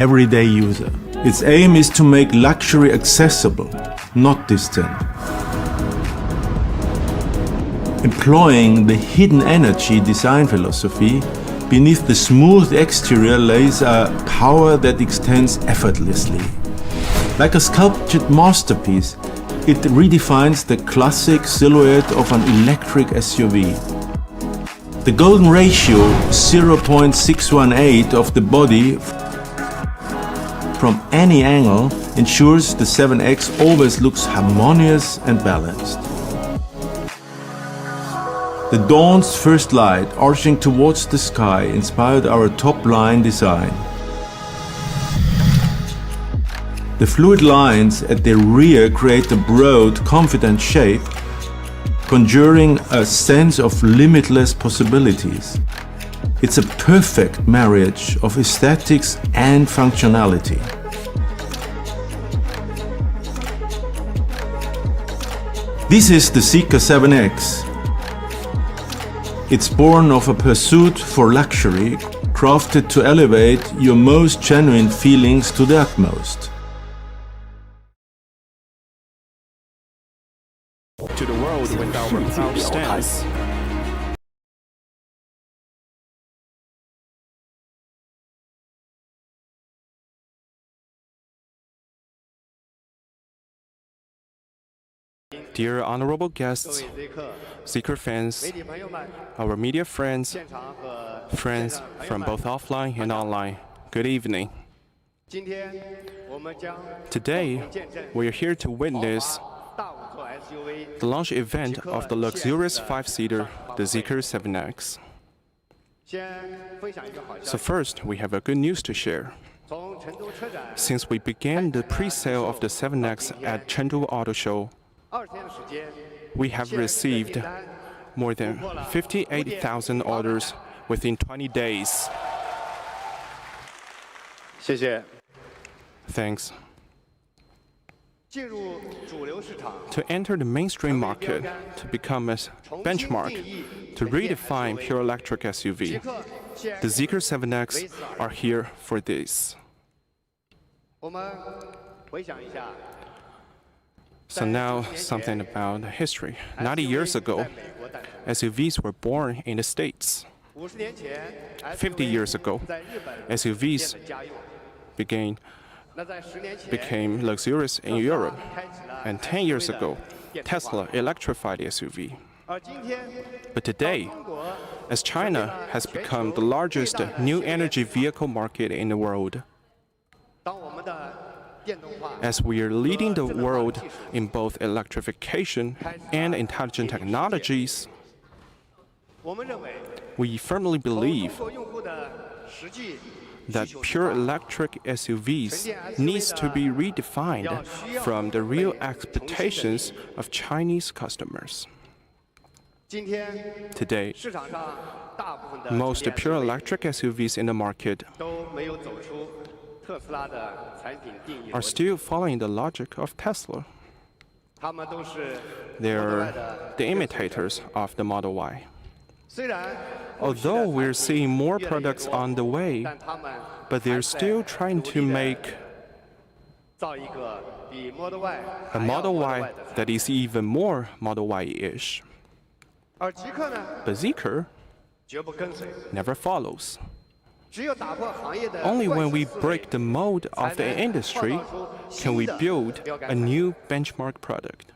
everyday user. Its aim is to make luxury accessible, not distant. Employing the hidden energy design philosophy, beneath the smooth exterior lays a power that extends effortlessly. Like a sculptured masterpiece, it redefines the classic silhouette of an electric SUV. The golden ratio 0.618 of the body from any angle ensures the 7X always looks harmonious and balanced. The dawn's first light arching towards the sky inspired our top-line design. The fluid lines at the rear create a broad, confident shape, conjuring a sense of limitless possibilities. It's a perfect marriage of aesthetics and functionality. This is the Zeekr 7X. It's born of a pursuit for luxury, crafted to elevate your most genuine feelings to the utmost. To the world with our proud stance. Dear honorable guests, Zeekr fans, our media friends, friends from both offline and online, good evening. Today, we are here to witness the launch event of the luxurious five-seater, the Zeekr 7X. So first, we have a good news to share. Since we began the pre-sale of the 7X at Chengdu Auto Show, we have received more than 58,000 orders within 20 days. Thanks. To enter the mainstream market, to become a benchmark, to redefine pure electric SUV, the Zeekr 7X are here for this. So now, something about the history. 90 years ago, SUVs were born in the States. 50 years ago, SUVs became luxurious in Europe. And 10 years ago, Tesla electrified the SUV. But today, as China has become the largest new energy vehicle market in the world, as we are leading the world in both electrification and intelligent technologies, we firmly believe that pure electric SUVs needs to be redefined from the real expectations of Chinese customers. Today, most pure electric SUVs in the market are still following the logic of Tesla. They're the imitators of the Model Y. Although we're seeing more products on the way, but they're still trying to make a Model Y that is even more Model Y-ish. But Zeekr never follows. Only when we break the mold of the industry can we build a new benchmark product.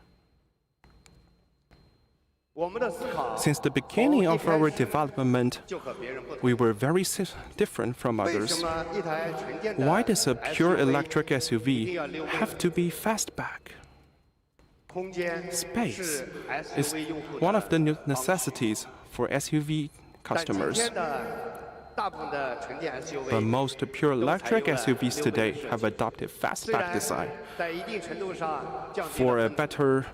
Since the beginning of our development, we were very different from others. Why does a pure electric SUV have to be fastback? Space is one of the necessities for SUV customers. But most pure electric SUVs today have adopted fastback design for a better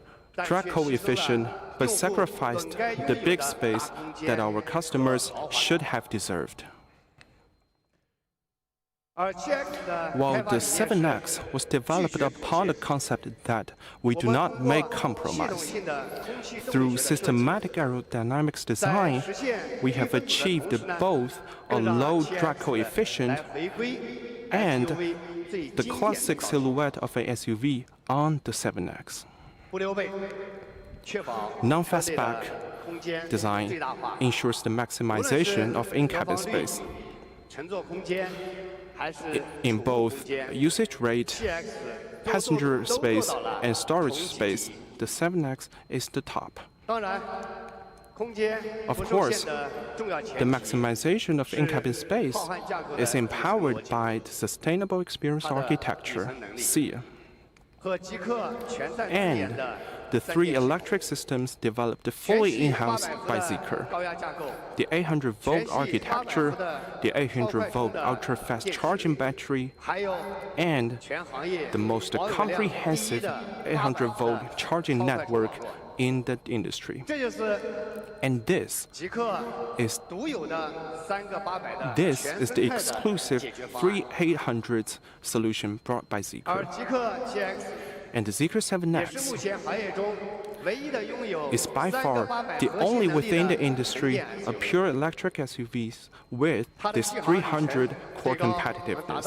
drag coefficient, but sacrificed the big space that our customers should have deserved. While the 7X was developed upon the concept that we do not make compromise, through systematic aerodynamics design, we have achieved both a low drag coefficient and the classic silhouette of an SUV on the 7X. Non-fastback design ensures the maximization of in-cabin space. In both usage rate, passenger space, and storage space, the 7X is the top. Of course, the maximization of in-cabin space is empowered by the Sustainable Experience Architecture, SEER, and the 3 electric systems developed fully in-house by Zeekr. The 800-volt architecture, the 800-volt ultra-fast charging battery, and the most comprehensive 800-volt charging network in the industry. And this is the exclusive 3800 solution brought by Zeekr. And the Zeekr 7X is by far the only within the industry a pure electric SUVs with this 300 core competitiveness.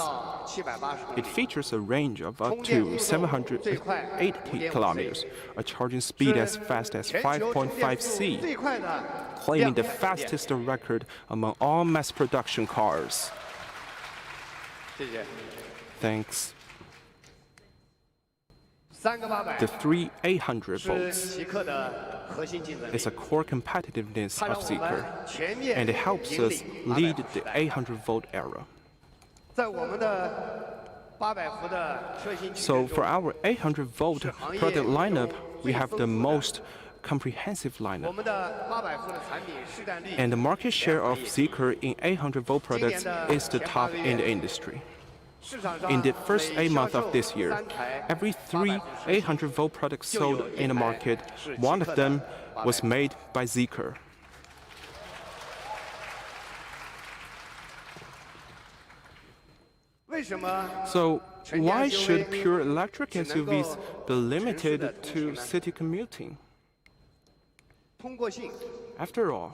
It features a range of up to 780 kilometers, a charging speed as fast as 5.5 C, claiming the fastest record among all mass production cars. Thanks. The 3800 volts is a core competitiveness of Zeekr, and it helps us lead the 800-volt era. So for our 800-volt product lineup, we have the most comprehensive lineup. And the market share of Zeekr in 800-volt products is the top in the industry. In the first 8 months of this year, every 3 800-volt products sold in the market, one of them was made by Zeekr. So why should pure electric SUVs be limited to city commuting? After all,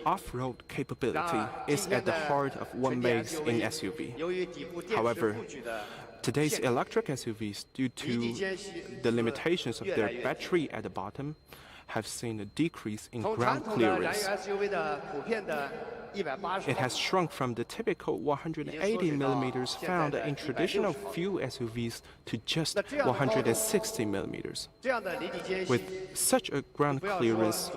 off-road capability is at the heart of what makes an SUV. However, today's electric SUVs, due to the limitations of their battery at the bottom, have seen a decrease in ground clearance. It has shrunk from the typical 180 millimeters found in traditional fuel SUVs to just 160 millimeters. With such a ground clearance,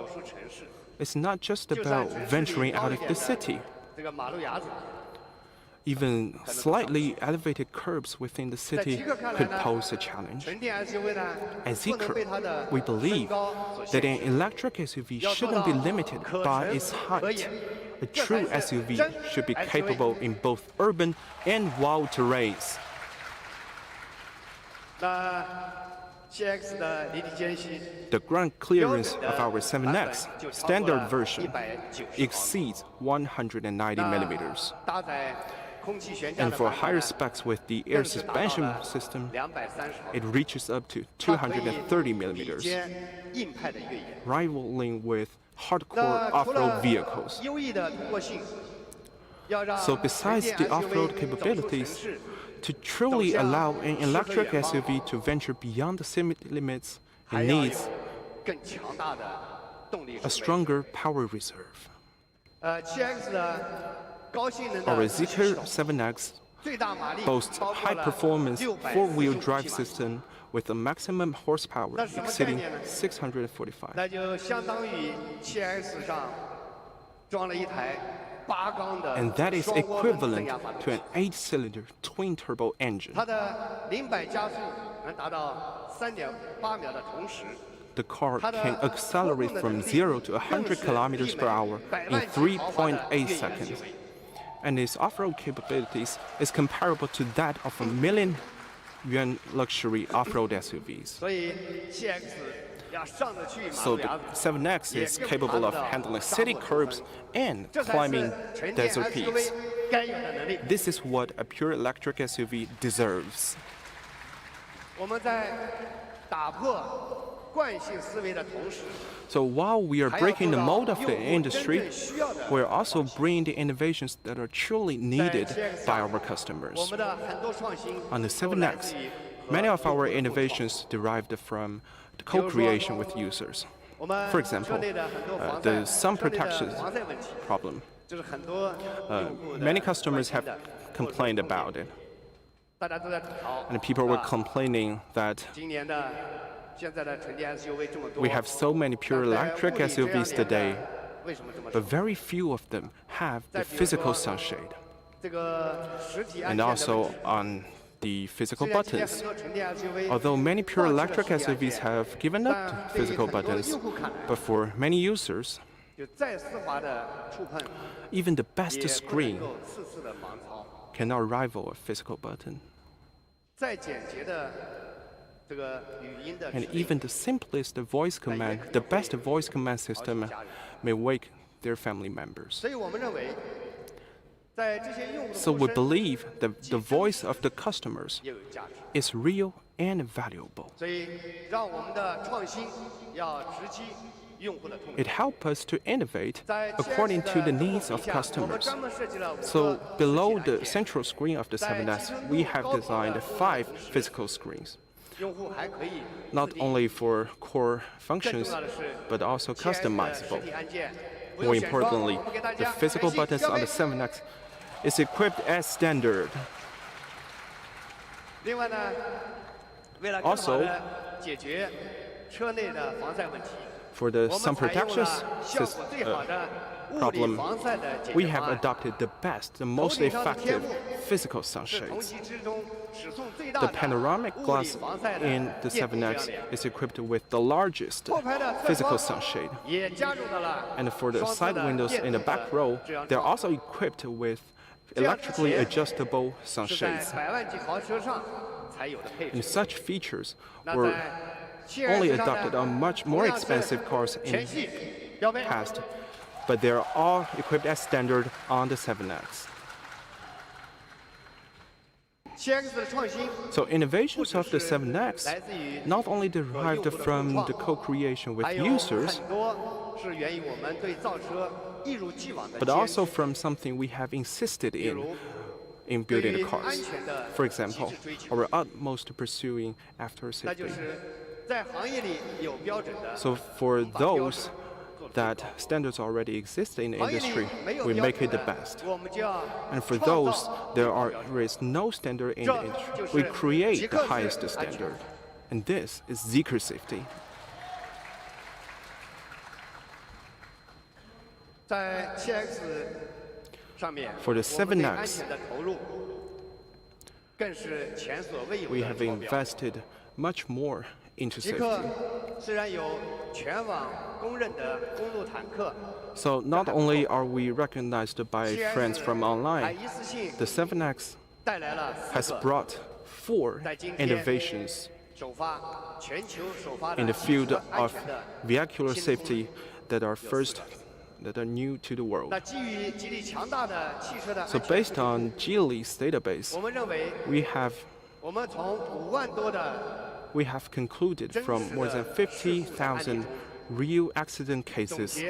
it's not just about venturing out of the city. Even slightly elevated curbs within the city could pose a challenge. At Zeekr, we believe that an electric SUV shouldn't be limited by its height. A true SUV should be capable in both urban and wild terrains. The ground clearance of our 7X standard version exceeds 190 millimeters. And for higher specs with the air suspension system, it reaches up to 230 millimeters, rivaling with hardcore off-road vehicles. So besides the off-road capabilities, to truly allow an electric SUV to venture beyond the city limits, it needs a stronger power reserve. Our Zeekr 7X boasts high-performance four-wheel drive system with a maximum horsepower exceeding 645. And that is equivalent to an 8-cylinder twin-turbo engine. The car can accelerate from 0 to 100 kilometers per hour in 3.8 seconds. And its off-road capabilities is comparable to that of a million-yuan luxury off-road SUVs. So the 7X is capable of handling city curbs and climbing desert peaks. This is what a pure electric SUV deserves. So while we are breaking the mold of the industry, we're also bringing the innovations that are truly needed by our customers. On the 7X, many of our innovations derived from the co-creation with users. For example, the sun protection problem. Many customers have complained about it. And people were complaining that we have so many pure electric SUVs today, but very few of them have the physical sunshade. And also on the physical buttons. Although many pure electric SUVs have given up physical buttons, but for many users, even the best screen cannot rival a physical button. And even the simplest voice command, the best voice command system may wake their family members. So we believe that the voice of the customers is real and valuable. It helps us to innovate according to the needs of customers. So below the central screen of the 7S, we have designed 5 physical screens. Not only for core functions, but also customizable. More importantly, the physical buttons on the 7X is equipped as standard. Also, for the sun protection problem, we have adopted the best, the most effective physical sunshades. The panoramic glass in the 7X is equipped with the largest physical sunshade. And for the side windows in the back row, they're also equipped with electrically adjustable sunshades. And such features were only adopted on much more expensive cars in the past, but they're all equipped as standard on the 7X. So innovations of the 7X not only derived from the co-creation with users, but also from something we have insisted in building the cars. For example, our utmost pursuing after safety. So for those that standards already exist in the industry, we make it the best. And for those there is no standard in the industry, we create the highest standard. And this is Zeekr safety. For the 7X, we have invested much more into safety. So not only are we recognized by friends from online, the 7X has brought 4 innovations in the field of vehicular safety that are new to the world. So based on Geely's database, we have concluded from more than 50,000 real accident cases,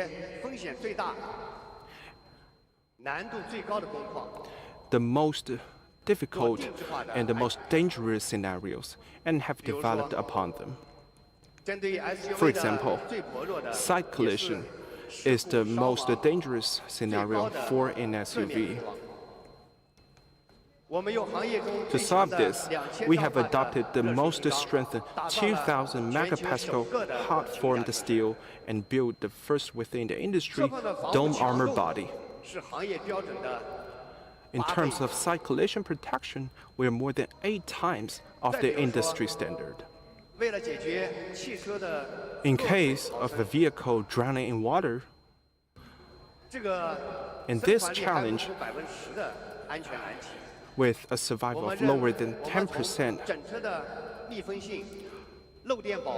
the most difficult and the most dangerous scenarios, and have developed upon them. For example, side collision is the most dangerous scenario for an SUV. To solve this, we have adopted the most strengthened 2,000 megapascal hot-formed steel and built the first within the industry dome armor body. In terms of side collision protection, we are more than 8 times of the industry standard. In case of a vehicle drowning in water, in this challenge, with a survival of lower than 10%,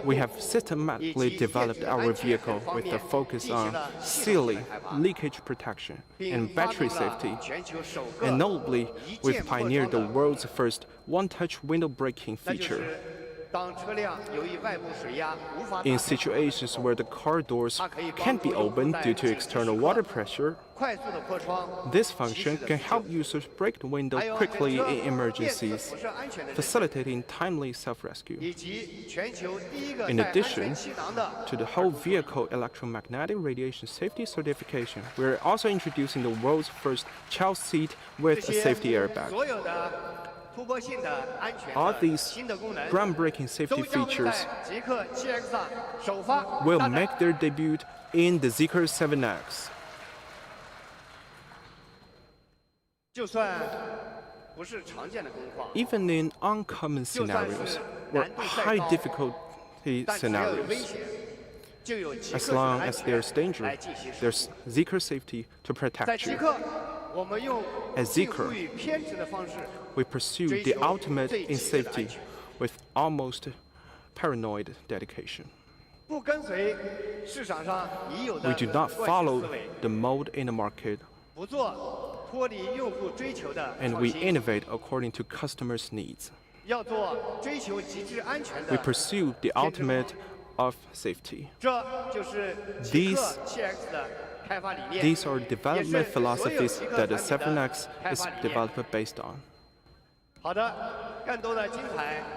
we have systematically developed our vehicle with a focus on sealing, leakage protection, and battery safety. And notably, we've pioneered the world's first one-touch window braking feature. In situations where the car doors can't be opened due to external water pressure, this function can help users break the window quickly in emergencies, facilitating timely self-rescue. In addition to the whole vehicle electromagnetic radiation safety certification, we are also introducing the world's first child seat with a safety airbag. All these groundbreaking safety features will make their debut in the Zeekr 7X. Even in uncommon scenarios or high difficulty scenarios, as long as there's danger, there's Zeekr safety to protect you. At Zeekr, we pursue the ultimate in safety with almost paranoid dedication. We do not follow the mold in the market, and we innovate according to customers' needs. We pursue the ultimate of safety. These are development philosophies that the 7X is developed based on.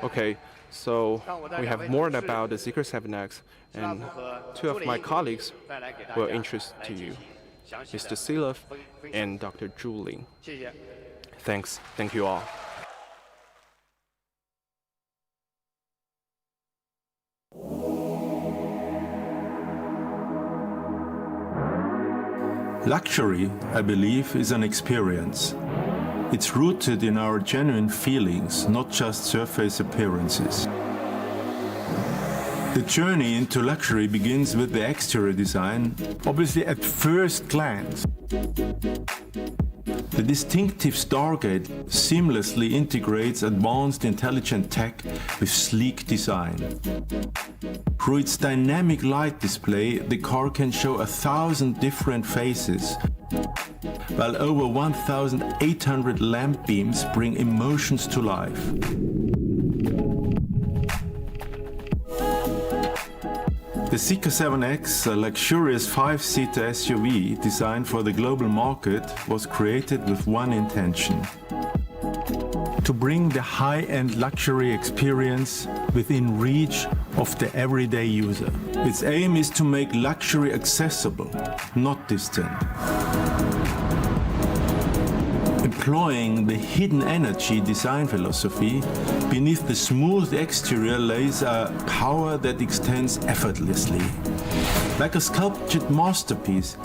Okay, so we have more about the Zeekr 7X, and two of my colleagues will introduce to you, Mr. Silov and Dr. Zhu Ling. Thanks. Thank you all. Luxury, I believe, is an experience. It's rooted in our genuine feelings, not just surface appearances. The journey into luxury begins with the exterior design, obviously at first glance. The distinctive Stargate seamlessly integrates advanced intelligent tech with sleek design. Through its dynamic light display, the car can show 1,000 different faces, while over 1,800 lamp beams bring emotions to life. The Zeekr 7X, a luxurious 5-seater SUV designed for the global market, was created with one intention: to bring the high-end luxury experience within reach of the everyday user. Its aim is to make luxury accessible, not distant. Employing the hidden energy design philosophy, beneath the smooth exterior lays a power that extends effortlessly. Like a sculptured masterpiece,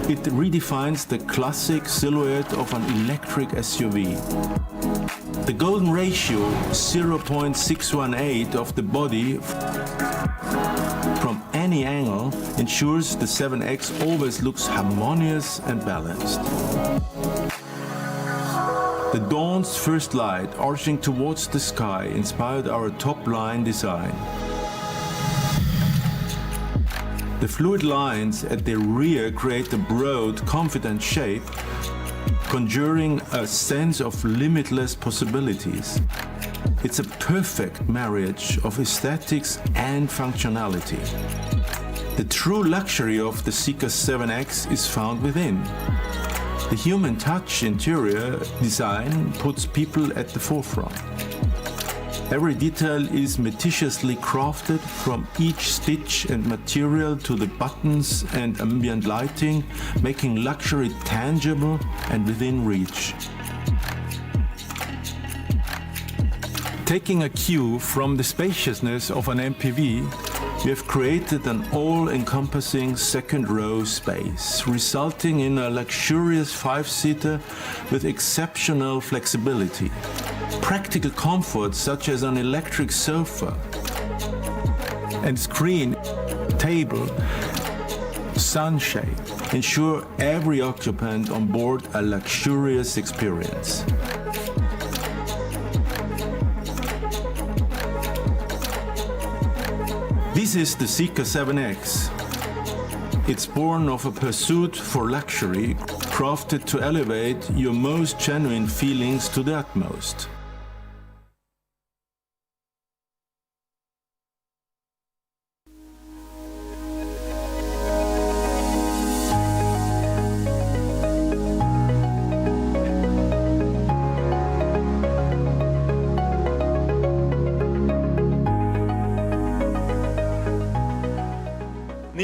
it redefines the classic silhouette of an electric SUV. The golden ratio, 0.618 of the body from any angle, ensures the 7X always looks harmonious and balanced. The dawn's first light, arching towards the sky, inspired our top-line design. The fluid lines at the rear create a broad, confident shape, conjuring a sense of limitless possibilities. It's a perfect marriage of aesthetics and functionality. The true luxury of the Zeekr 7X is found within. The human touch interior design puts people at the forefront. Every detail is meticulously crafted, from each stitch and material to the buttons and ambient lighting, making luxury tangible and within reach. Taking a cue from the spaciousness of an MPV, we have created an all-encompassing second-row space, resulting in a luxurious 5-seater with exceptional flexibility. Practical comforts such as an electric sofa and screen, table, sunshade ensure every occupant on board a luxurious experience. This is the Zeekr 7X. It's born of a pursuit for luxury, crafted to elevate your most genuine feelings to the utmost.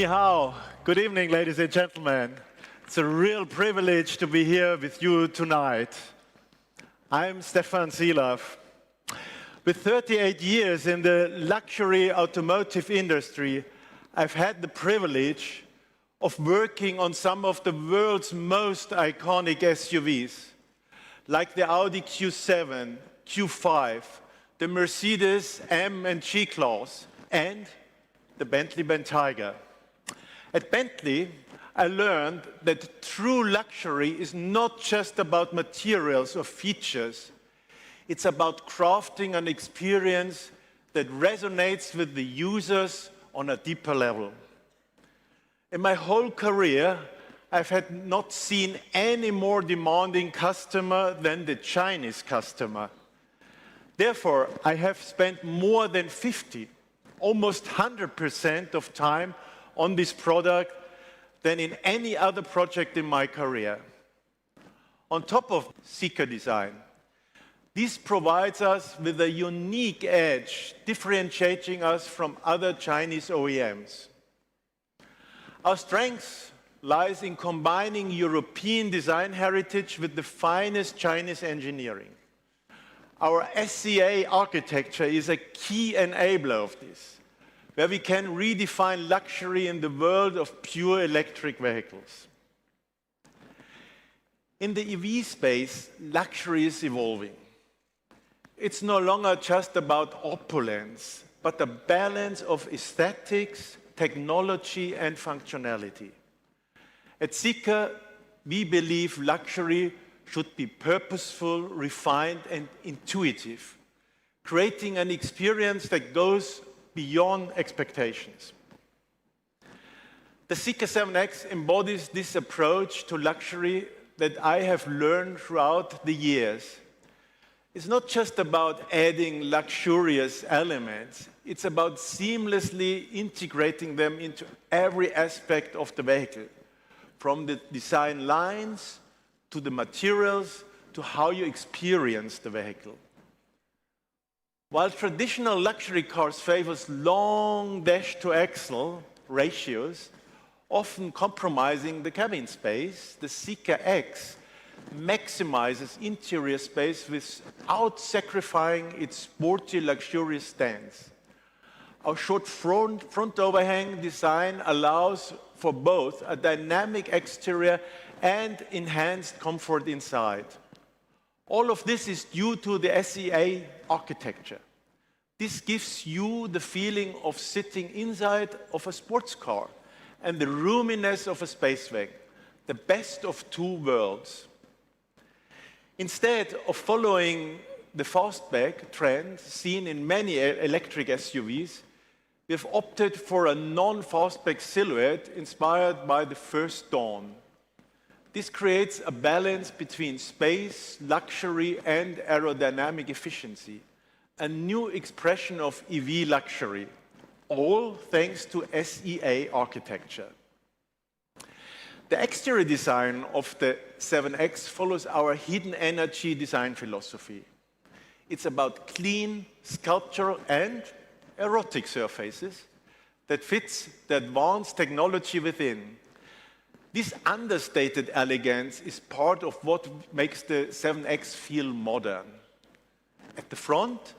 Ni hao. Good evening, ladies and gentlemen. It's a real privilege to be here with you tonight. I'm Stefan Silav. With 38 years in the luxury automotive industry, I've had the privilege of working on some of the world's most iconic SUVs, like the Audi Q7, Q5, the Mercedes M and G Class, and the Bentley Bentayga. At Bentley, I learned that true luxury is not just about materials or features. It's about crafting an experience that resonates with the users on a deeper level. In my whole career, I've had not seen any more demanding customer than the Chinese customer. Therefore, I have spent more than 50, almost 100% of time on this product than in any other project in my career. On top of Zeekr design, this provides us with a unique edge, differentiating us from other Chinese OEMs. Our strength lies in combining European design heritage with the finest Chinese engineering. Our SCA architecture is a key enabler of this, where we can redefine luxury in the world of pure electric vehicles. In the EV space, luxury is evolving. It's no longer just about opulence, but a balance of aesthetics, technology, and functionality. At Zeekr, we believe luxury should be purposeful, refined, and intuitive, creating an experience that goes beyond expectations. The Zeekr 7X embodies this approach to luxury that I have learned throughout the years. It's not just about adding luxurious elements, it's about seamlessly integrating them into every aspect of the vehicle, from the design lines to the materials to how you experience the vehicle. While traditional luxury cars favors long dash-to-axle ratios, often compromising the cabin space, the Zeekr X maximizes interior space without sacrificing its sporty, luxurious stance. Our short front overhang design allows for both a dynamic exterior and enhanced comfort inside. All of this is due to the SEA architecture. This gives you the feeling of sitting inside of a sports car and the roominess of a space wagon, the best of two worlds. Instead of following the fastback trend seen in many electric SUVs, we have opted for a non-fastback silhouette inspired by the first Dawn. This creates a balance between space, luxury, and aerodynamic efficiency, a new expression of EV luxury, all thanks to SEA architecture. The exterior design of the 7X follows our hidden energy design philosophy. It's about clean, sculptural, and erotic surfaces that fits the advanced technology within. This understated elegance is part of what makes the 7X feel modern. At the front,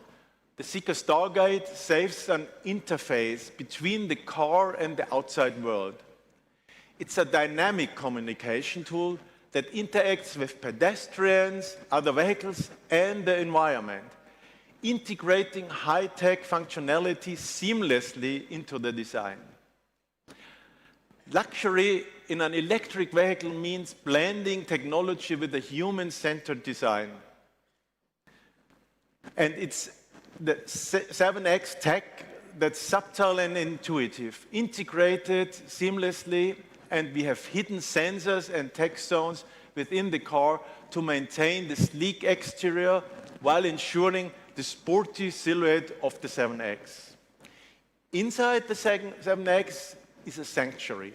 the Zeekr Stargate saves an interface between the car and the outside world. It's a dynamic communication tool that interacts with pedestrians, other vehicles, and the environment, integrating high-tech functionality seamlessly into the design. Luxury in an electric vehicle means blending technology with a human-centered design. And it's the 7X tech that's subtle and intuitive, integrated seamlessly, and we have hidden sensors and tech zones within the car to maintain the sleek exterior while ensuring the sporty silhouette of the 7X. Inside the 7X is a sanctuary,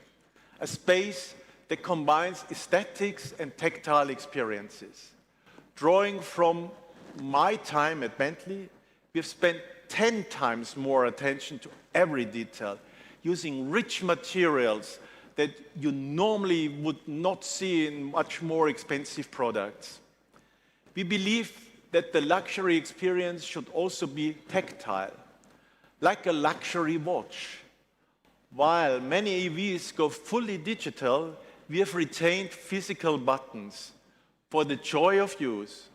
a space that combines aesthetics and tactile experiences. Drawing from my time at Bentley, we've spent 10 times more attention to every detail, using rich materials that you normally would not see in much more expensive products. We believe that the luxury experience should also be tactile, like a luxury watch. While many EVs go fully digital, we have retained physical buttons for the joy of use.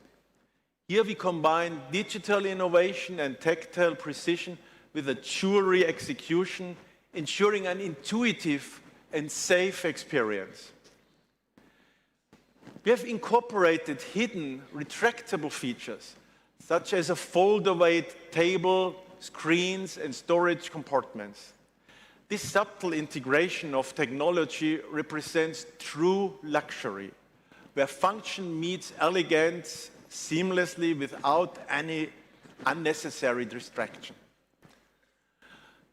Here we combine digital innovation and tactile precision with a jewelry execution, ensuring an intuitive and safe experience. We have incorporated hidden retractable features, such as a fold-away table, screens, and storage compartments. This subtle integration of technology represents true luxury, where function meets elegance seamlessly without any unnecessary distraction.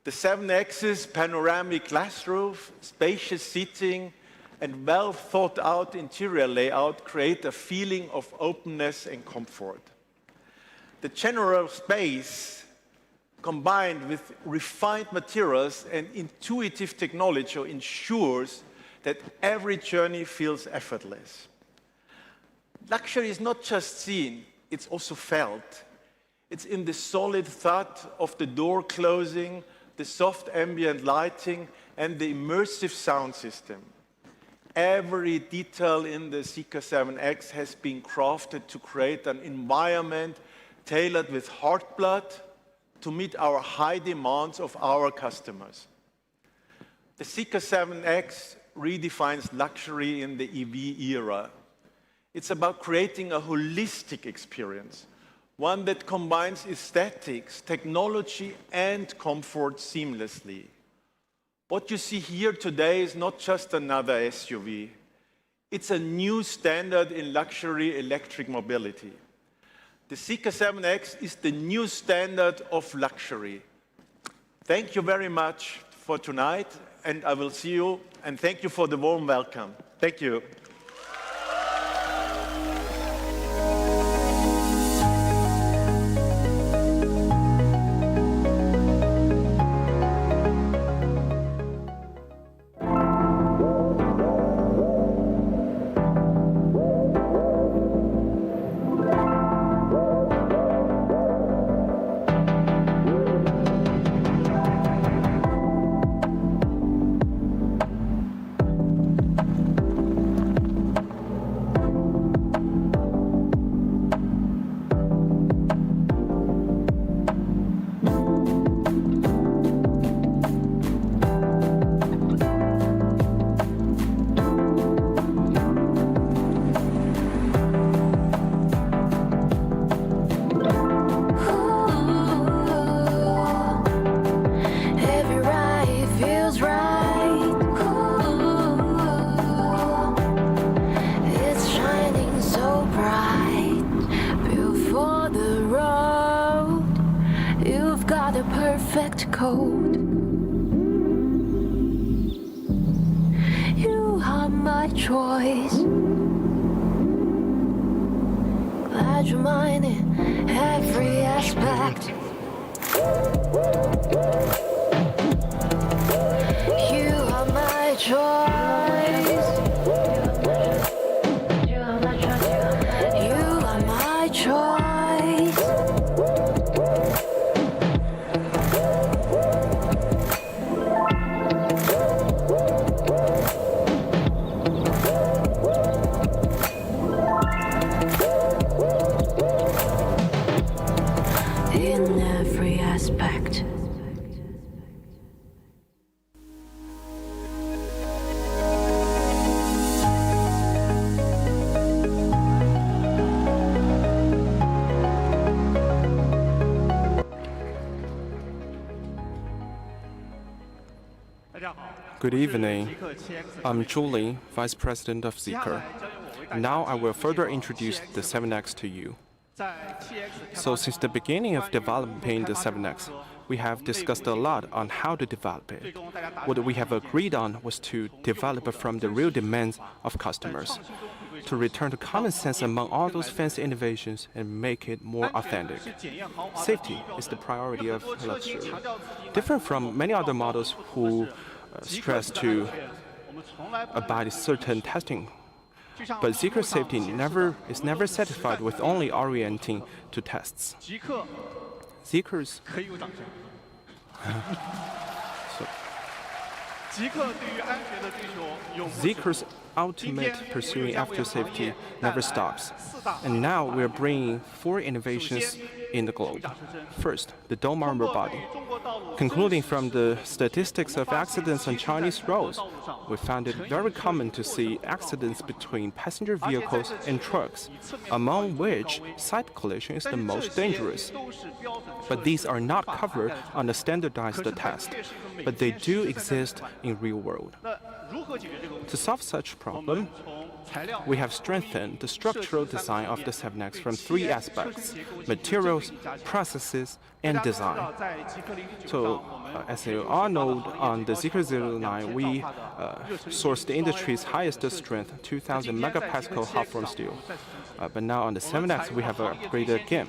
The 7-axis panoramic glass roof, spacious seating, and well-thought-out interior layout create a feeling of openness and comfort. The general space, combined with refined materials and intuitive technology, ensures that every journey feels effortless. Luxury is not just seen, it's also felt. It's in the solid thud of the door closing, the soft ambient lighting, and the immersive sound system. Every detail in the Zeekr 7X has been crafted to create an environment tailored with heartblood to meet our high demands of our customers. The Zeekr 7X redefines luxury in the EV era. It's about creating a holistic experience, one that combines aesthetics, technology, and comfort seamlessly. What you see here today is not just another SUV. It's a new standard in luxury electric mobility. The Zeekr 7X is the new standard of luxury. Thank you very much for tonight, and I will see you, and thank you for the warm welcome. Thank you. Perfect code. You are my choice. Glad you're mine in every aspect. You are my choice. You are my choice. In every aspect. Good evening. I'm Julie, Vice President of Zeekr. Now I will further introduce the 7X to you. So since the beginning of developing the 7X, we have discussed a lot on how to develop it. What we have agreed on was to develop from the real demands of customers. to return to common sense among all those fancy innovations and make it more authentic. Safety is the priority of luxury. Different from many other models who stress to abide certain testing. But Zeekr safety is never satisfied with only orienting to tests. Zeekr's Zeekr's ultimate pursuing after safety never stops. And now we're bringing 4 innovations in the globe. First, the dome armor body. Concluding from the statistics of accidents on Chinese roads, we found it very common to see accidents between passenger vehicles and trucks, among which side collision is the most dangerous. But these are not covered on the standardized test, but they do exist in real world. To solve such problem, we have strengthened the structural design of the 7X from 3 aspects: materials, processes, and design. So, as you all know, on the Zeekr 09, we sourced the industry's highest strength, 2,000 megapascal hot-form steel. But now on the 7X, we have upgraded again.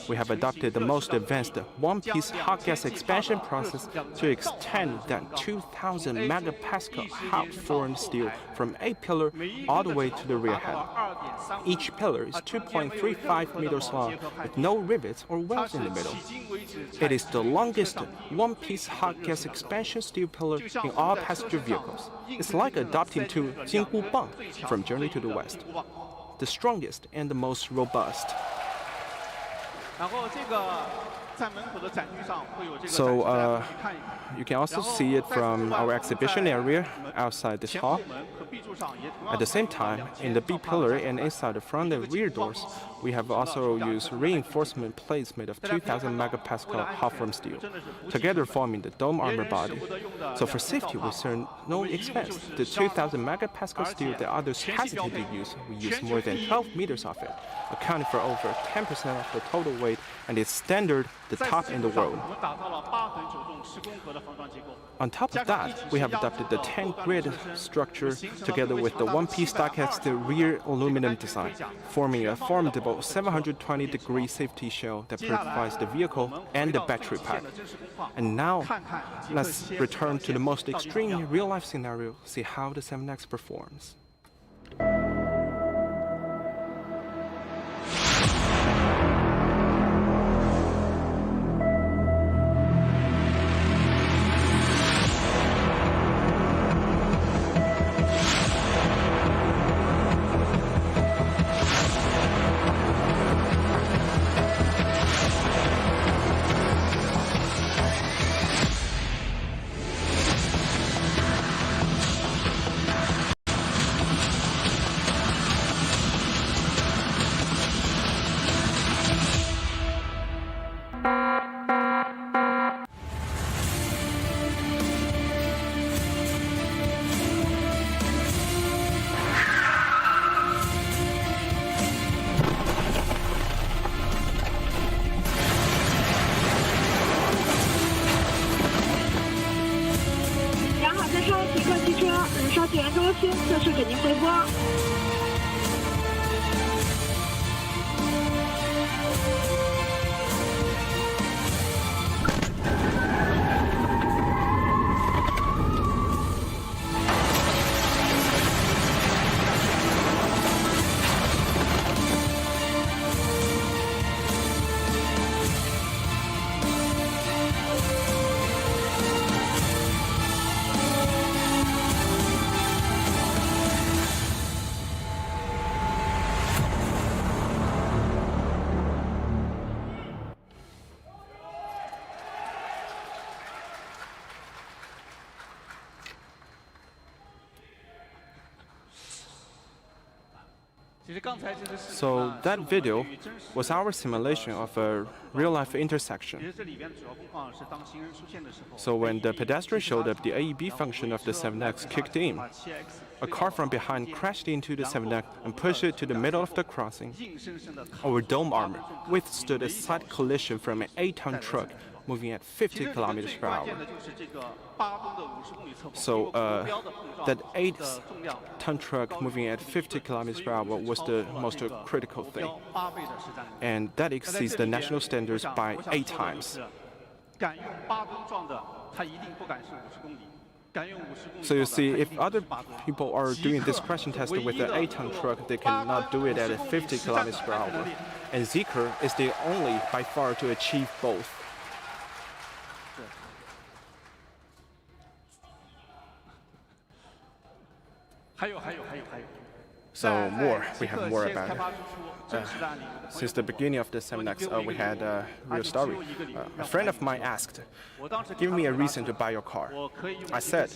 We have adopted the most advanced one-piece hot gas expansion process to extend that 2,000 megapascal hot-form steel from a pillar all the way to the rear head. Each pillar is 2.35 meters long, with no rivets or welds in the middle. It is the longest one-piece hot gas expansion steel pillar in all passenger vehicles. It's like adopting to Jinghu Bang from Journey to the West. The strongest and the most robust. So you can also see it from our exhibition area outside this hall. At the same time, in the B pillar and inside the front and rear doors, we have also used reinforcement plates made of 2,000 megapascal hot-form steel, together forming the dome armor body. So for safety, we spare no expense. The 2,000 megapascal steel that others hesitate to use, we use more than 12 meters of it, accounting for over 10% of the total weight, and it's standard the top in the world. On top of that, we have adopted the 10-grid structure together with the one-piece die-cast rear aluminum design, forming a formidable 720-degree safety shell that provides the vehicle and the battery pack. And now, let's return to the most extreme real-life scenario, see how the 7X performs. So that video was our simulation of a real-life intersection. So when the pedestrian showed up, the AEB function of the 7X kicked in. A car from behind crashed into the 7X and pushed it to the middle of the crossing. Our dome armor withstood a side collision from an 8-ton truck moving at 50 kilometers per hour. So that 8-ton truck moving at 50 kilometers per hour was the most critical thing. And that exceeds the national standards by 8 times. So you see, if other people are doing this crash test with an 8-ton truck, they cannot do it at 50 kilometers per hour. And Zeekr is the only by far to achieve both. So we have more about it. Since the beginning of the 7X, we had a real story. A friend of mine asked, "Give me a reason to buy your car." I said,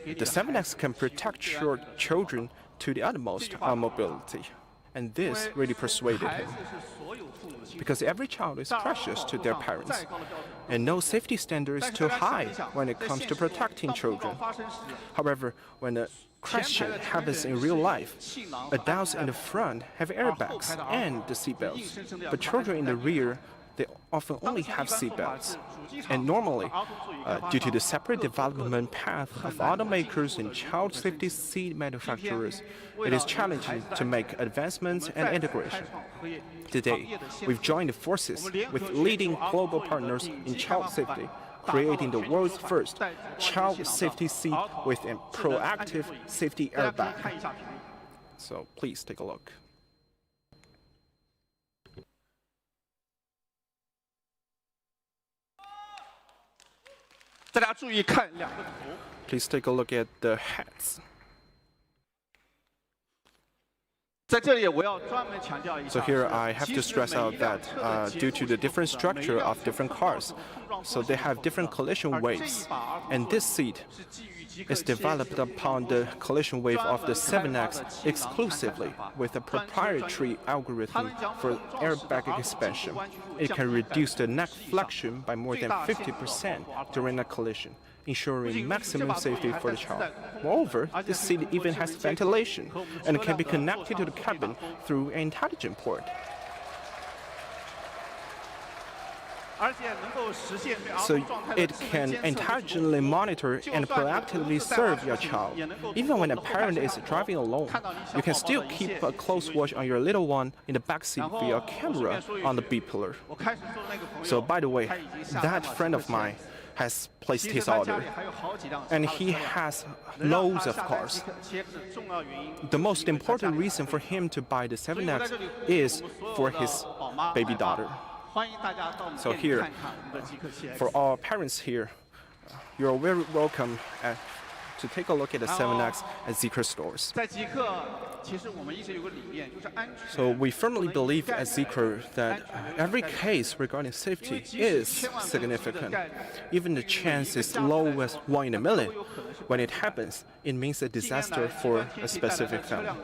"The 7X can protect your children to the utmost on mobility." And this really persuaded him. Because every child is precious to their parents, and no safety standard is too high when it comes to protecting children. However, when a crash happens in real life, adults in the front have airbags and the seatbelts, but children in the rear, they often only have seatbelts. And normally, due to the separate development path of automakers and child safety seat manufacturers, it is challenging to make advancements and integration. Today, we've joined forces with leading global partners in child safety, creating the world's first child safety seat with a proactive safety airbag. So please take a look. Please take a look at the heads. So here I have to stress out that due to the different structure of different cars, so they have different collision waves, and this seat is developed upon the collision wave of the 7X exclusively with a proprietary algorithm for airbag expansion. It can reduce the neck flexion by more than 50% during a collision, ensuring maximum safety for the child. Moreover, this seat even has ventilation and can be connected to the cabin through an intelligent port. So it can intelligently monitor and proactively serve your child. Even when a parent is driving alone, you can still keep a close watch on your little one in the backseat via a camera on the B pillar. So by the way, that friend of mine has placed his order, and he has loads of cars. The most important reason for him to buy the 7X is for his baby daughter. So here, for all parents here, you're very welcome to take a look at the 7X at Zeekr stores. So we firmly believe at Zeekr that every case regarding safety is significant. Even the chance is low as 1 in a million. When it happens, it means a disaster for a specific family.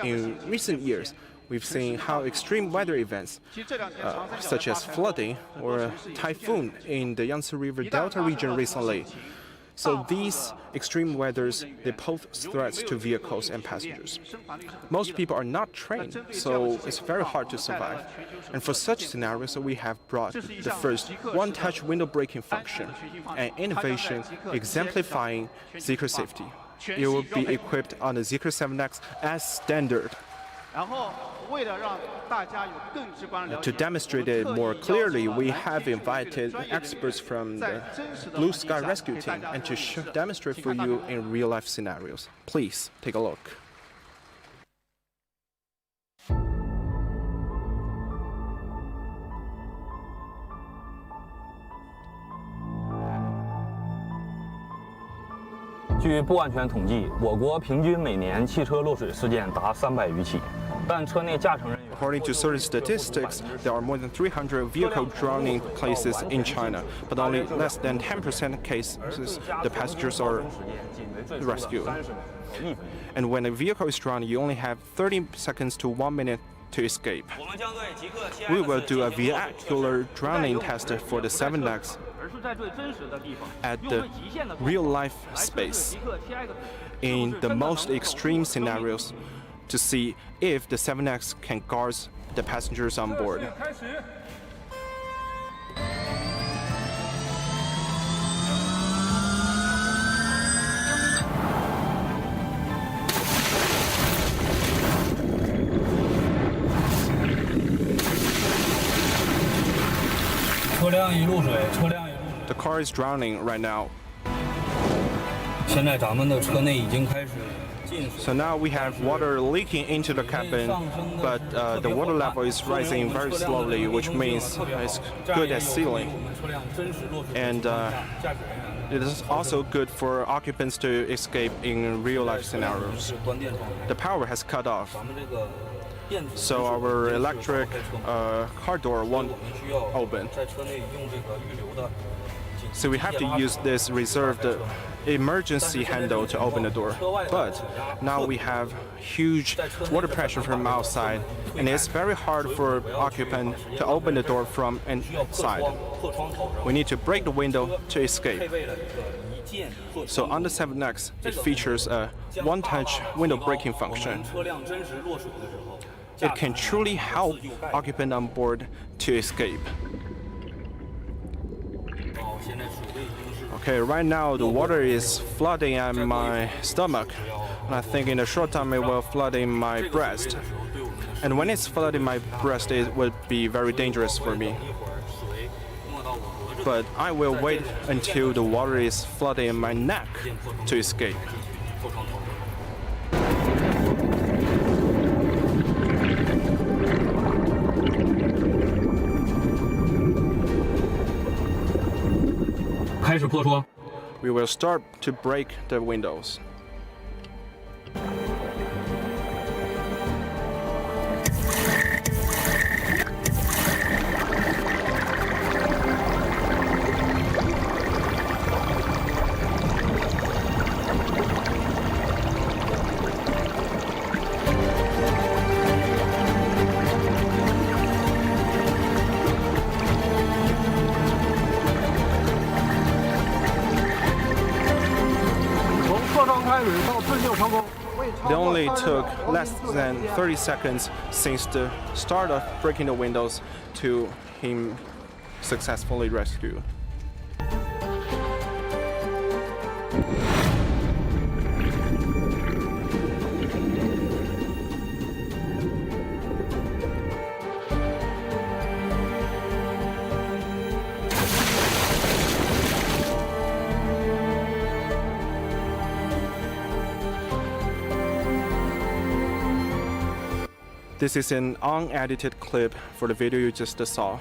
In recent years, we've seen how extreme weather events, such as flooding or a typhoon in the Yangtze River Delta region recently. So these extreme weathers, they pose threats to vehicles and passengers. Most people are not trained, so it's very hard to survive. And for such scenarios, we have brought the first one-touch window braking function, an innovation exemplifying Zeekr safety. It will be equipped on the Zeekr 7X as standard. To demonstrate it more clearly, we have invited experts from the Blue Sky Rescue Team and to demonstrate for you in real-life scenarios. Please take a look. "据不完全统计，我国平均每年汽车落水事件达300余起，但车内驾乘人员。 According to certain statistics, there are more than 300 vehicle drowning cases in China, but only less than 10% cases the passengers are rescued. And when a vehicle is drowning, you only have 30 seconds to 1 minute to escape. We will do a vehicular drowning test for the 7X at the real-life space in the most extreme scenarios to see if the 7X can guard the passengers on board. 车辆已入水，车辆已入水。 The car is drowning right now. 现在咱们的车内已经开始进水。 So now we have water leaking into the cabin, but the water level is rising very slowly, which means it's good at sealing. And it is also good for occupants to escape in real-life scenarios. The power has cut off, so our electric car door won't open. So we have to use this reserved emergency handle to open the door. But now we have huge water pressure from outside, and it's very hard for occupant to open the door from inside. We need to break the window to escape. So on the 7X, it features a one-touch window breaking function. It can truly help occupant on board to escape. Okay, right now the water is flooding at my stomach, and I think in a short time it will flood in my breast. And when it's flooding my breast, it would be very dangerous for me. But I will wait until the water is flooding in my neck to escape. We will start to break the windows. It only took less than 30 seconds since the start of breaking the windows to him successfully rescued. This is an unedited clip for the video you just saw.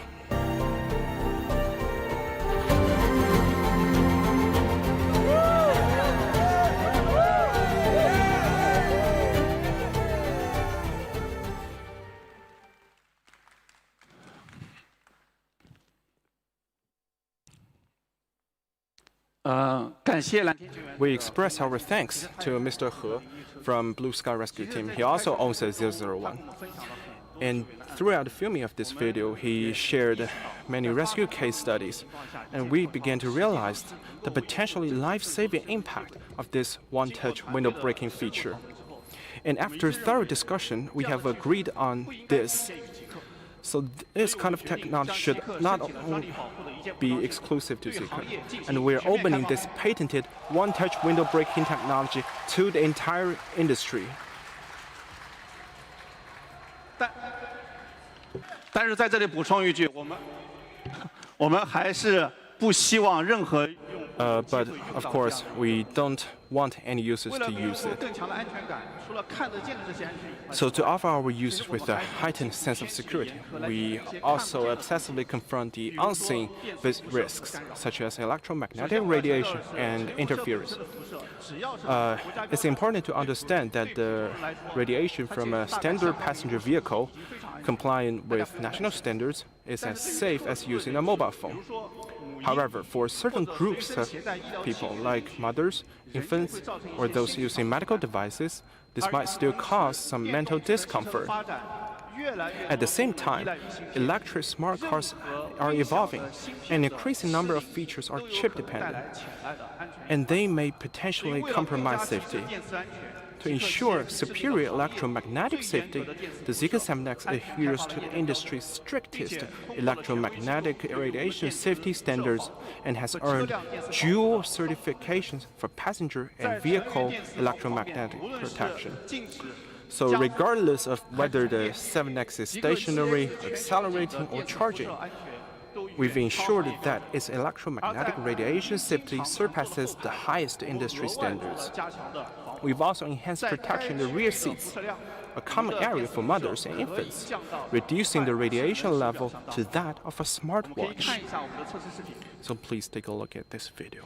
We express our thanks to Mr. He from Blue Sky Rescue Team. He also owns a 001. And throughout the filming of this video, he shared many rescue case studies, and we began to realize the potentially life-saving impact of this one-touch window breaking feature. And after thorough discussion, we have agreed on this. So this kind of technology should not only be exclusive to Zeekr, and we're opening this patented one-touch window breaking technology to the entire industry. 但是在这里补充一句，我们还是不希望任何 But of course, we don't want any users to use it. So to offer our users with a heightened sense of security, we also obsessively confront the unseen risks, such as electromagnetic radiation and interference. It's important to understand that the radiation from a standard passenger vehicle complying with national standards is as safe as using a mobile phone. However, for certain groups of people, like mothers, infants, or those using medical devices, this might still cause some mental discomfort. At the same time, electric smart cars are evolving. An increasing number of features are chip-dependent, and they may potentially compromise safety. To ensure superior electromagnetic safety, the Zeekr 7X adheres to the industry's strictest electromagnetic radiation safety standards and has earned dual certifications for passenger and vehicle electromagnetic protection. So regardless of whether the 7X is stationary, accelerating, or charging, We've ensured that its electromagnetic radiation safety surpasses the highest industry standards. We've also enhanced protection in the rear seats, a common area for mothers and infants, reducing the radiation level to that of a smartwatch. So please take a look at this video.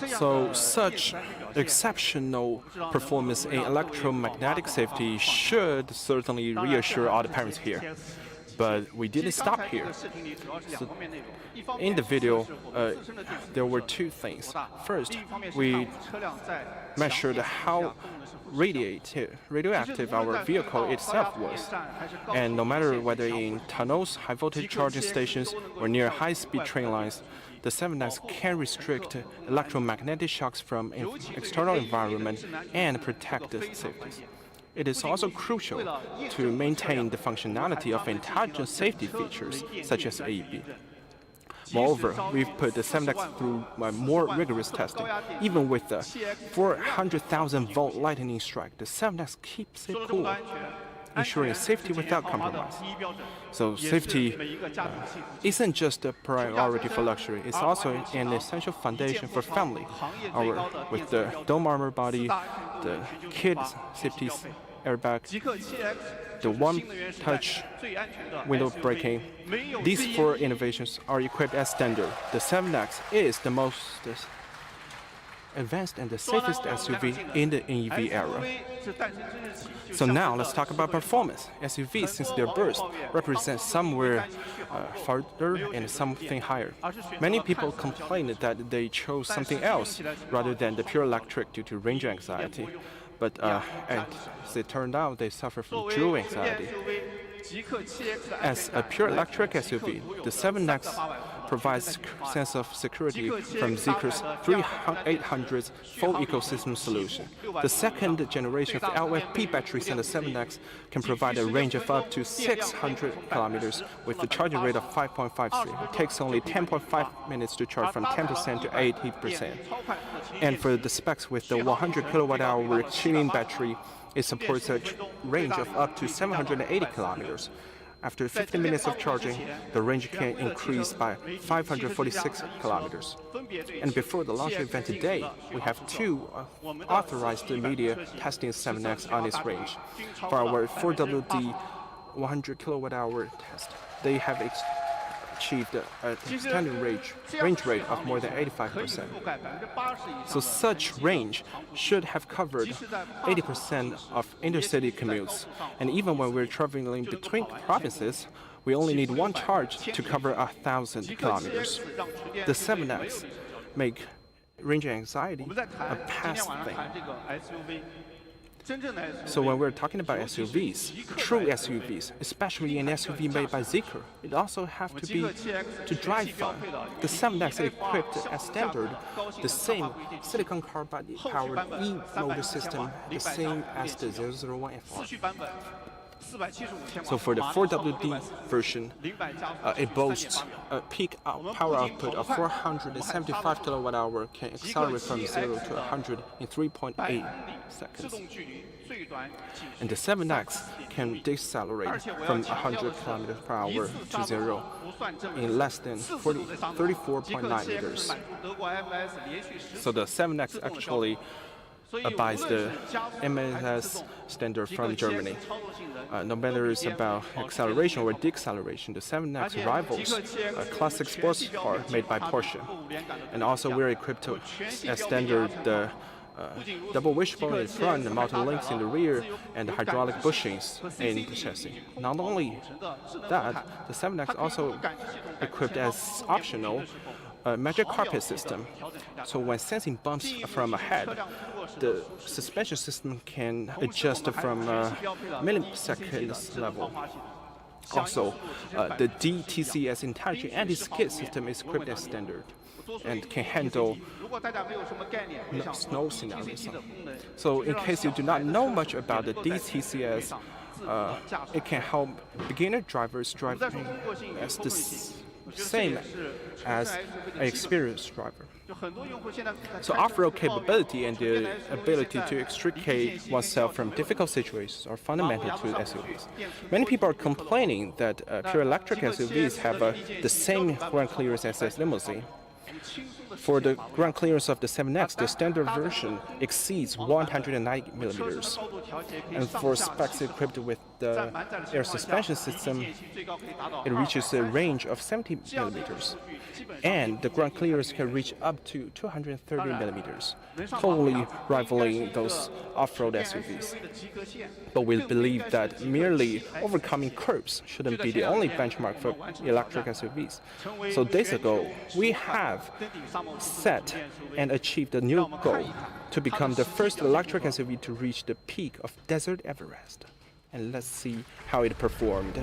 So such exceptional performance in electromagnetic safety should certainly reassure all the parents here. But we didn't stop here. So in the video, there were two things. First, we measured how radioactive our vehicle itself was. And no matter whether in tunnels, high voltage charging stations, or near high-speed train lines, the 7X can restrict electromagnetic shocks from external environment and protect the safety. It is also crucial to maintain the functionality of intelligent safety features such as AEB. Moreover, we've put the 7X through more rigorous testing. Even with the 400,000-volt lightning strike, the 7X keeps it cool, ensuring safety without compromise. So safety isn't just a priority for luxury, it's also an essential foundation for family. With the dome armor body, the kids safety airbag, the one-touch window braking, these four innovations are equipped as standard. The 7X is the most advanced and the safest SUV in the NEV era. So now let's talk about performance. SUVs, since their birth, represent somewhere farther and something higher. Many people complained that they chose something else rather than the pure electric due to range anxiety. But as it turned out, they suffer from true anxiety. As a pure electric SUV, the 7X provides a sense of security from Zeekr's 3800 full ecosystem solution. The second generation of LFP batteries in the 7X can provide a range of up to 600 kilometers with a charging rate of 5.53. It takes only 10.5 minutes to charge from 10% to 80%. And for the specs with the 100 kilowatt-hour Qilin battery, it supports a range of up to 780 kilometers. After 15 minutes of charging, the range can increase by 546 kilometers. And before the launch event today, we have two authorized media testing 7X on its range. For our 4WD 100 kilowatt-hour test, they have achieved a standard range rate of more than 85%. So such range should have covered 80% of intercity commutes. And even when we're traveling between provinces, we only need one charge to cover 1,000 kilometers. The 7X make range anxiety a past thing. So when we're talking about SUVs, true SUVs, especially an SUV made by Zeekr, it also have to be to drive fun. The 7X is equipped as standard, the same silicon carbide powered e-motor system, the same as the 001 FR. So for the 4WD version, it boasts a peak power output of 475 kilowatt-hour, can accelerate from 0 to 100 in 3.8 seconds. And the 7X can decelerate from 100 kilometers per hour to 0 in less than 34.9 meters. So the 7X actually abides the MSS standard from Germany. No matter it's about acceleration or deceleration, the 7X rivals a classic sports car made by Porsche. And also we're equipped to as standard the double wishbone in front, the mountain links in the rear, and the hydraulic bushings in the chassis. Not only that, the 7X also equipped as optional magic carpet system. So when sensing bumps from ahead, the suspension system can adjust from milliseconds level. Also, the DTCS intelligent anti-skid system is equipped as standard and can handle snow scenarios. So in case you do not know much about the DTCS, it can help beginner drivers drive as the same as an experienced driver. So off-road capability and the ability to extricate oneself from difficult situations are fundamental to SUVs. Many people are complaining that pure electric SUVs have the same ground clearance as limousine. For the ground clearance of the 7X, the standard version exceeds 190 millimeters. And for specs equipped with the air suspension system, it reaches a range of 70 millimeters. And the ground clearance can reach up to 230 millimeters, totally rivaling those off-road SUVs. But we believe that merely overcoming curbs shouldn't be the only benchmark for electric SUVs. So days ago, we have set and achieved a new goal to become the first electric SUV to reach the peak of Desert Everest. And let's see how it performed.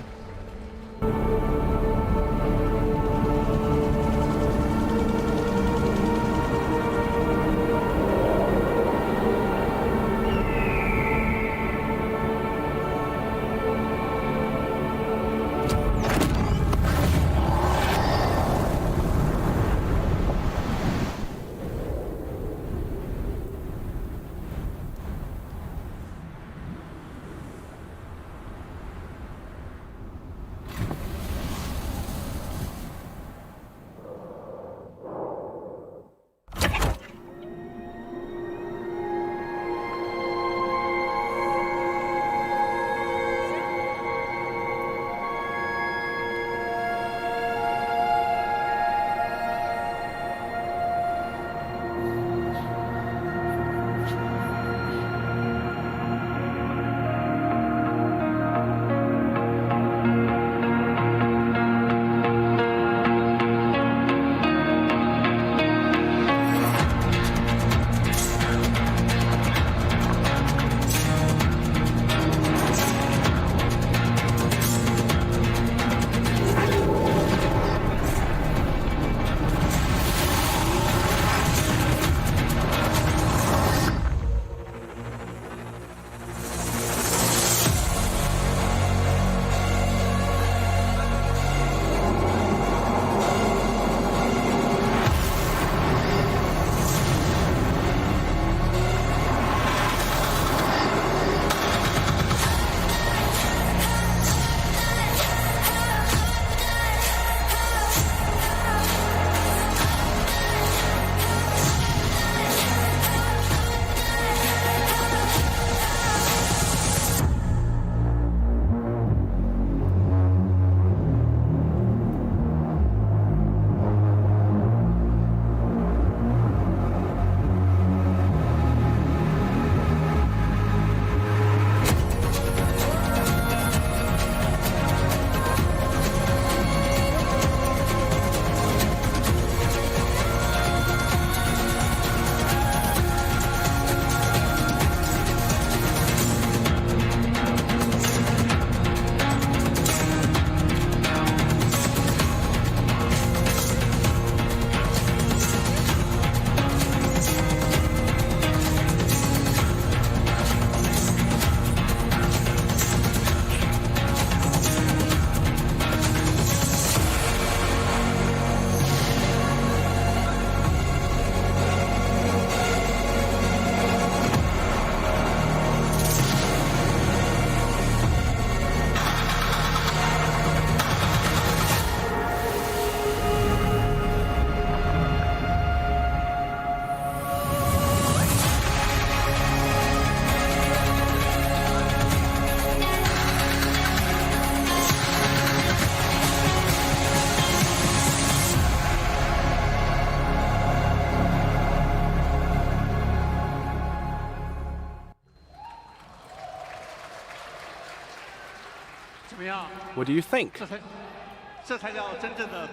What do you think?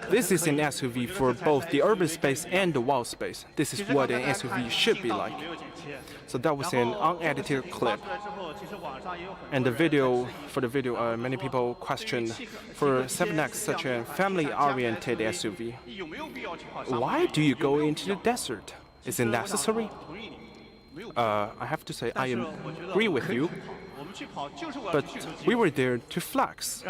This is an SUV for both the urban space and the wild space. This is what an SUV should be like. So that was an unedited clip. And the video, many people question for 7X such a family-oriented SUV. Why do you go into the desert? Is it necessary? I have to say I agree with you, but we were there to flex.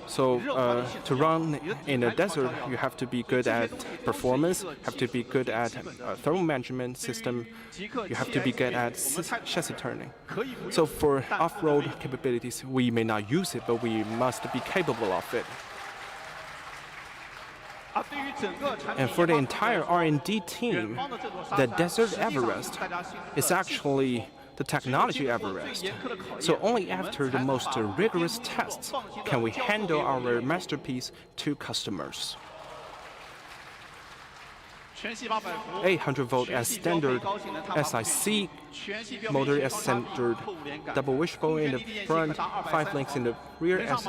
So to run in the desert, you have to be good at performance, have to be good at thermal management system, you have to be good at chassis turning. So for off-road capabilities, we may not use it, but we must be capable of it. And for the entire R&D team, the Desert Everest is actually the technology Everest. So only after the most rigorous tests can we handle our masterpiece to customers. 800-volt as standard, SIC motor as standard, double wishbone in the front, 5 links in the rear as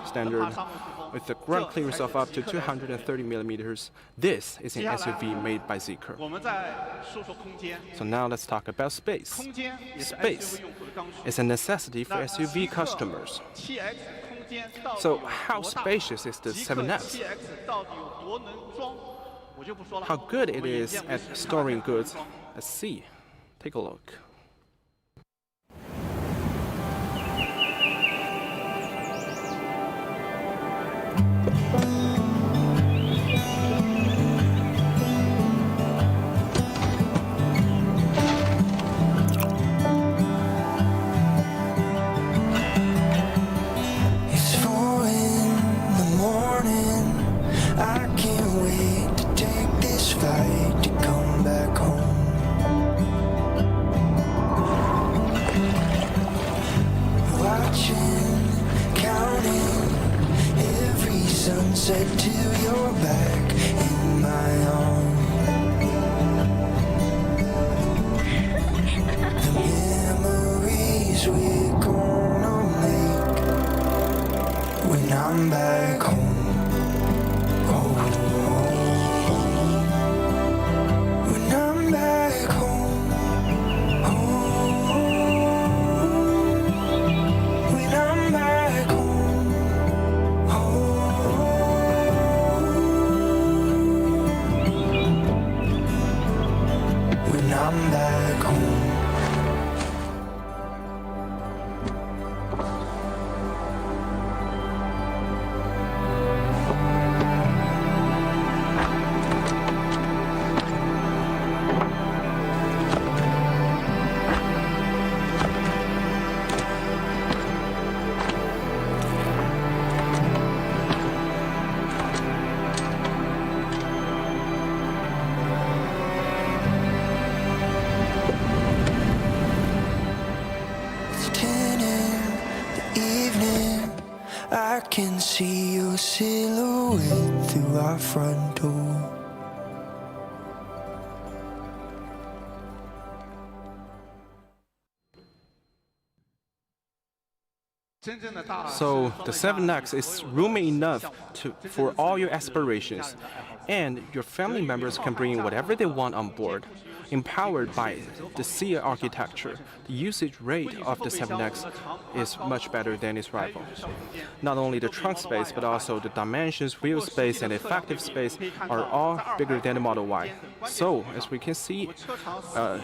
standard, with the ground clearance of up to 230 millimeters. This is an SUV made by Zeekr. So now let's talk about space. Space is a necessity for SUV customers. So how spacious is the 7X? How good it is at storing goods at sea. Take a look. It's 4 in the morning. I can't wait to take this flight to come back home. Watching, counting every sunset till you're back in my arms. The memories we're gonna make when I'm back home. When I'm back home, when I'm back home, when I'm back home. It's 10 in the evening. I can see your silhouette through our front door. So the 7X is roomy enough for all your aspirations, and your family members can bring whatever they want on board. Empowered by the SEA architecture, the usage rate of the 7X is much better than its rival. Not only the trunk space, but also the dimensions, wheel space, and effective space are all bigger than the Model Y. So, as we can see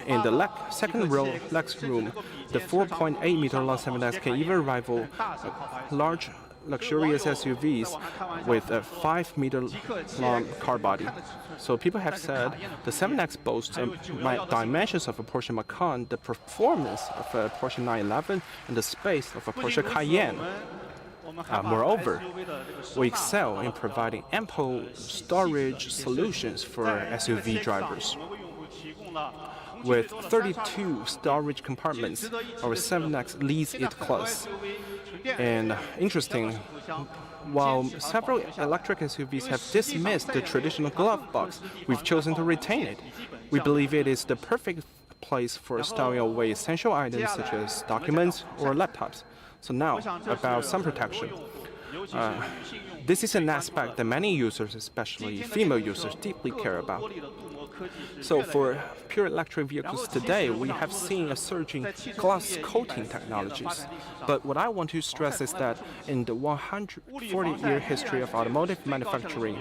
in the second row legroom, the 4.8-meter long 7X can even rival large luxurious SUVs with a 5-meter long car body. So people have said the 7X boasts dimensions of a Porsche Macan, the performance of a Porsche 911, and the space of a Porsche Cayenne. Moreover, we excel in providing ample storage solutions for SUV drivers. With 32 storage compartments, our 7X leads its class. And interesting, while several electric SUVs have dismissed the traditional glove box, we've chosen to retain it. We believe it is the perfect place for stowing away essential items such as documents or laptops. So now, about sun protection. This is an aspect that many users, especially female users, deeply care about. So for pure electric vehicles today, we have seen a surge in glass coating technologies. But what I want to stress is that in the 140-year history of automotive manufacturing,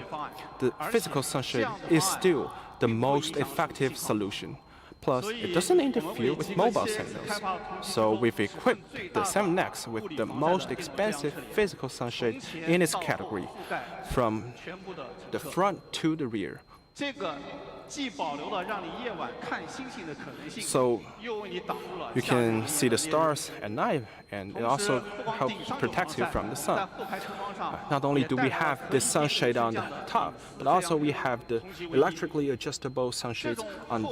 the physical sunshade is still the most effective solution. Plus, it doesn't interfere with mobile signals. So we've equipped the 7X with the most expensive physical sunshade in its category, from the front to the rear. So you can see the stars at night, and it also helps protect you from the sun. Not only do we have this sunshade on the top, but also we have the electrically adjustable sunshades on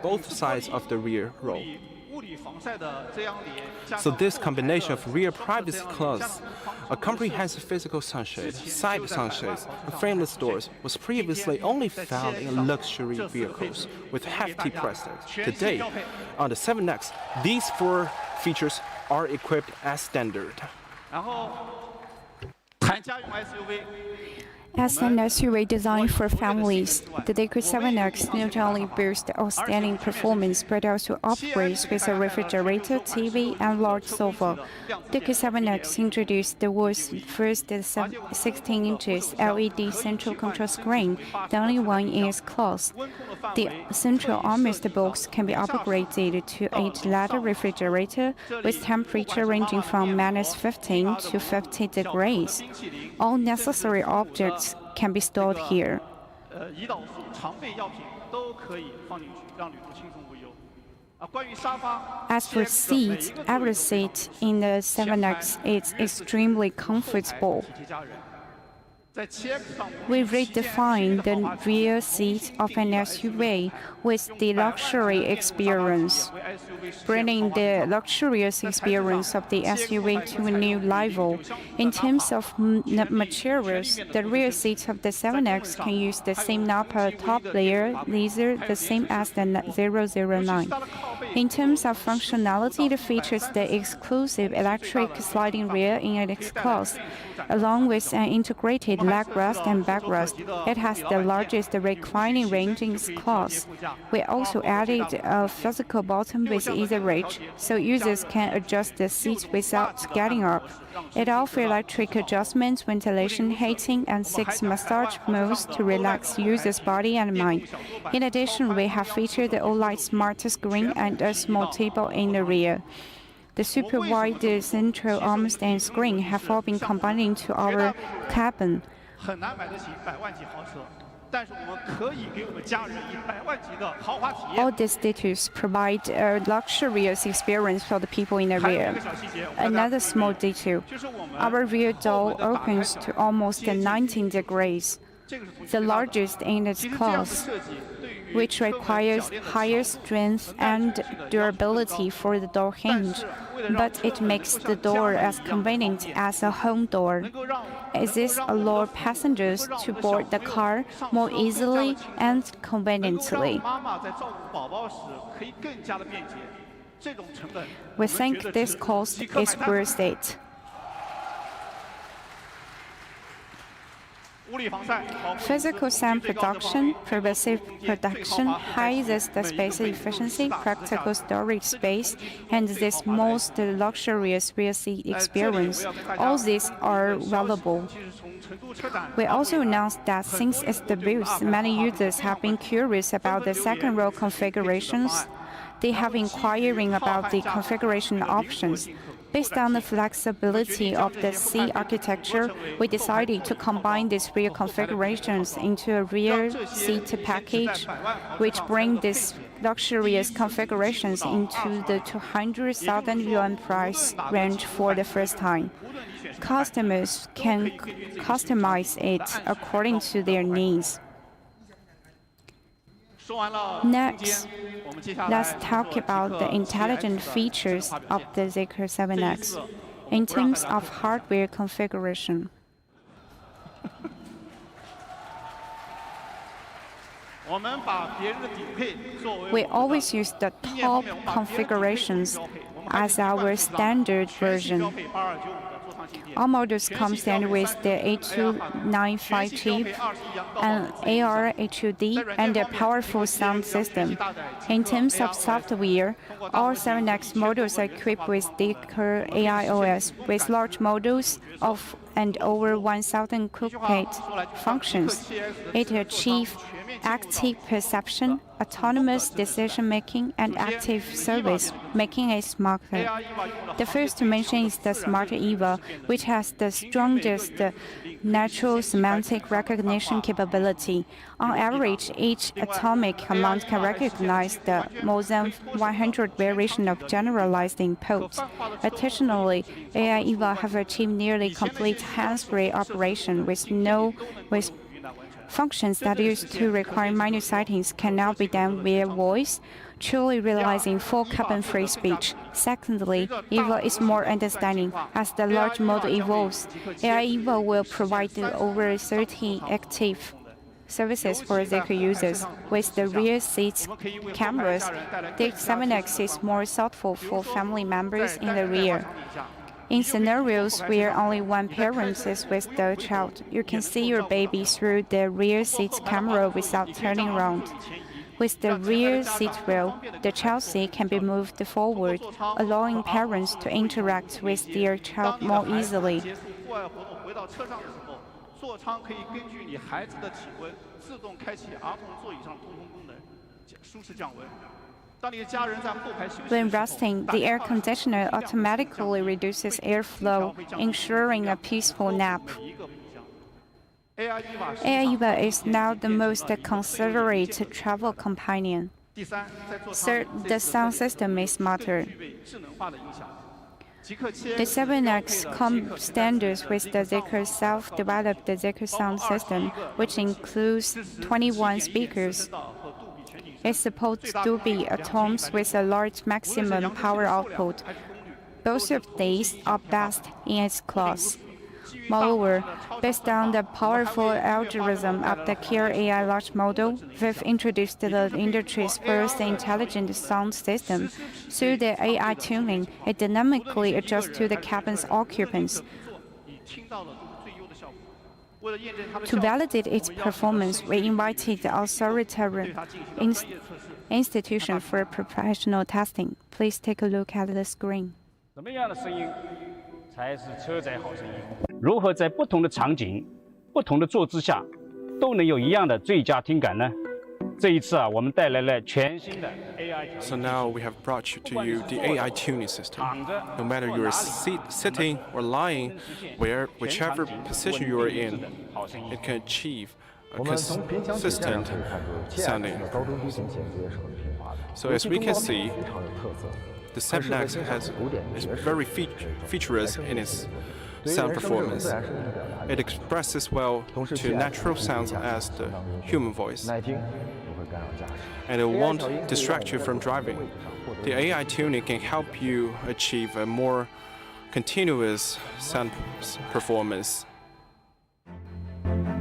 both sides of the rear row. So this combination of rear privacy glass, a comprehensive physical sunshade, side sunshades, and frameless doors was previously only found in luxury vehicles with hefty price tags. Today, on the 7X, these four features are equipped as standard. As an SUV designed for families, the Zeekr 7X not only boasts outstanding performance but also operates with a refrigerator, TV, and large sofa. The Zeekr 7X introduced the world's first 16 inches LED central control screen, the only one in its class. The central armrest box can be upgraded to a ladder refrigerator with temperature ranging from -15 to 50 degrees. All necessary objects can be stored here. As for seats, every seat in the 7X is extremely comfortable. We redefine the rear seat of an SUV with the luxury experience, bringing the luxurious experience of the SUV to a new level. In terms of materials, the rear seats of the 7X can use the same Napa top layer leather, the same as the 009. In terms of functionality, it features the exclusive electric sliding rear in its class, along with an integrated leg rest and backrest. It has the largest reclining range in its class. We also added a physical button with easy reach, so users can adjust the seat without getting up. It offers electric adjustments, ventilation, heating, and 6 massage modes to relax users' body and mind. In addition, we have featured the OLED smart screen and a small table in the rear. The super wide central armrest and screen have all been combined into our cabin. All these details provide a luxurious experience for the people in the rear. Another small detail, our rear door opens to almost 19 degrees, the largest in its class, which requires higher strength and durability for the door hinge, but it makes the door as convenient as a home door. This allows passengers to board the car more easily and conveniently. We think this cost is worth it. Physical sound production, pervasive protection, high space efficiency, practical storage space, and this most luxurious rear seat experience, all these are valuable. We also announced that since its debut, many users have been curious about the second row configurations. They have inquiring about the configuration options. Based on the flexibility of the C architecture, we decided to combine these rear configurations into a rear seat package, which brings these luxurious configurations into the 200,000 yuan price range for the first time. Customers can customize it according to their needs. Next, let's talk about the intelligent features of the Zeekr 7X in terms of hardware configuration. We always use the top configurations as our standard version. All models come standard with the A295 chip, an AR-HUD, and a powerful sound system. In terms of software, all 7X models are equipped with Zeekr AIOS, with large models of and over 1,000 cockpit functions. It achieves active perception, autonomous decision-making, and active service, making it smarter. The first to mention is the Smart EVA, which has the strongest natural semantic recognition capability. On average, each atomic command can recognize the more than 100 variations of generalized inputs. Additionally, AI EVA have achieved nearly complete hands-free operation with functions that used to require minor settings can now be done via voice, truly realizing full carbon-free speech. Secondly, EVA is more understanding. As the large model evolves, AI EVA will provide over 30 active services for Zeekr users. With the rear seat cameras, the 7X is more thoughtful for family members in the rear. In scenarios where only one parent is with the child, you can see your baby through the rear seat camera without turning around. With the rear seat rail, the child seat can be moved forward, allowing parents to interact with their child more easily. When resting, the air conditioner automatically reduces airflow, ensuring a peaceful nap. AI EVA is now the most considerate travel companion. Third, the sound system is smarter. The 7X comes standards with the Zeekr self-developed Zeekr sound system, which includes 21 speakers. It supports Dolby Atmos with a large maximum power output. Both of these are best in its class. Moreover, based on the powerful algorithm of the Kier AI large model, we've introduced the industry's first intelligent sound system. Through the AI tuning, it dynamically adjusts to the cabin's occupants. To validate its performance, we invited the authoritative institution for professional testing. Please take a look at the screen. 什么样的声音才是车载好声音？如何在不同的场景、不同的坐姿下，都能有一样的最佳听感呢？这一次我们带来了全新的 AI。So now we have brought to you the AI tuning system. No matter you're sitting or lying, whichever position you are in, it can achieve a consistent sounding. So as we can see, the 7X is very featureless in its sound performance. It expresses well to natural sounds as the human voice. And it won't distract you from driving. The AI tuning can help you achieve a more continuous sound performance.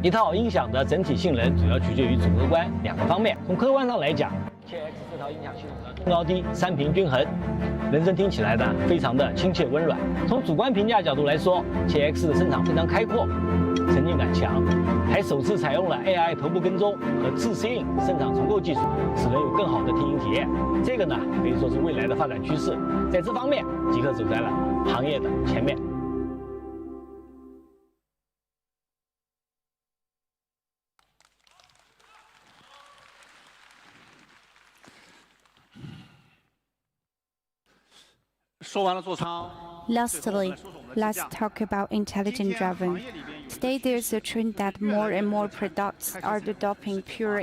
一套音响的整体性能主要取决于主客观两个方面。从客观上来讲，KX 这套音响系统的中高低三频均衡，人声听起来的非常的亲切温软。从主观评价角度来说，KX 的声场非常开阔，沉浸感强，还首次采用了 AI 头部跟踪和自适应声场重构技术，使人有更好的听音体验。这个呢，可以说是未来的发展趋势。在这方面，极客走在了行业的前面。Lastly, let's talk about intelligent driving. Today, there's a trend that more and more products are adopting pure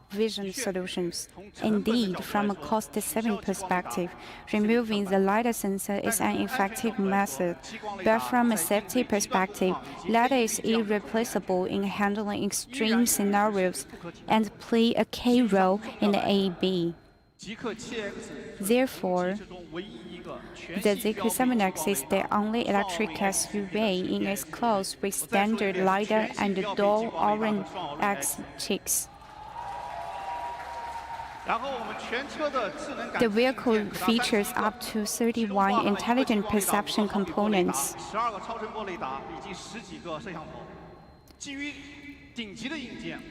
vision solutions. Indeed, from a cost-saving perspective, removing the LiDAR sensor is an effective method. But from a safety perspective, LiDAR is irreplaceable in handling extreme scenarios and play a key role in the AEB. Therefore, the Zeekr 7X is the only electric SUV in its class with standard LiDAR and dual Orin X chicks. The vehicle features up to 31 intelligent perception components.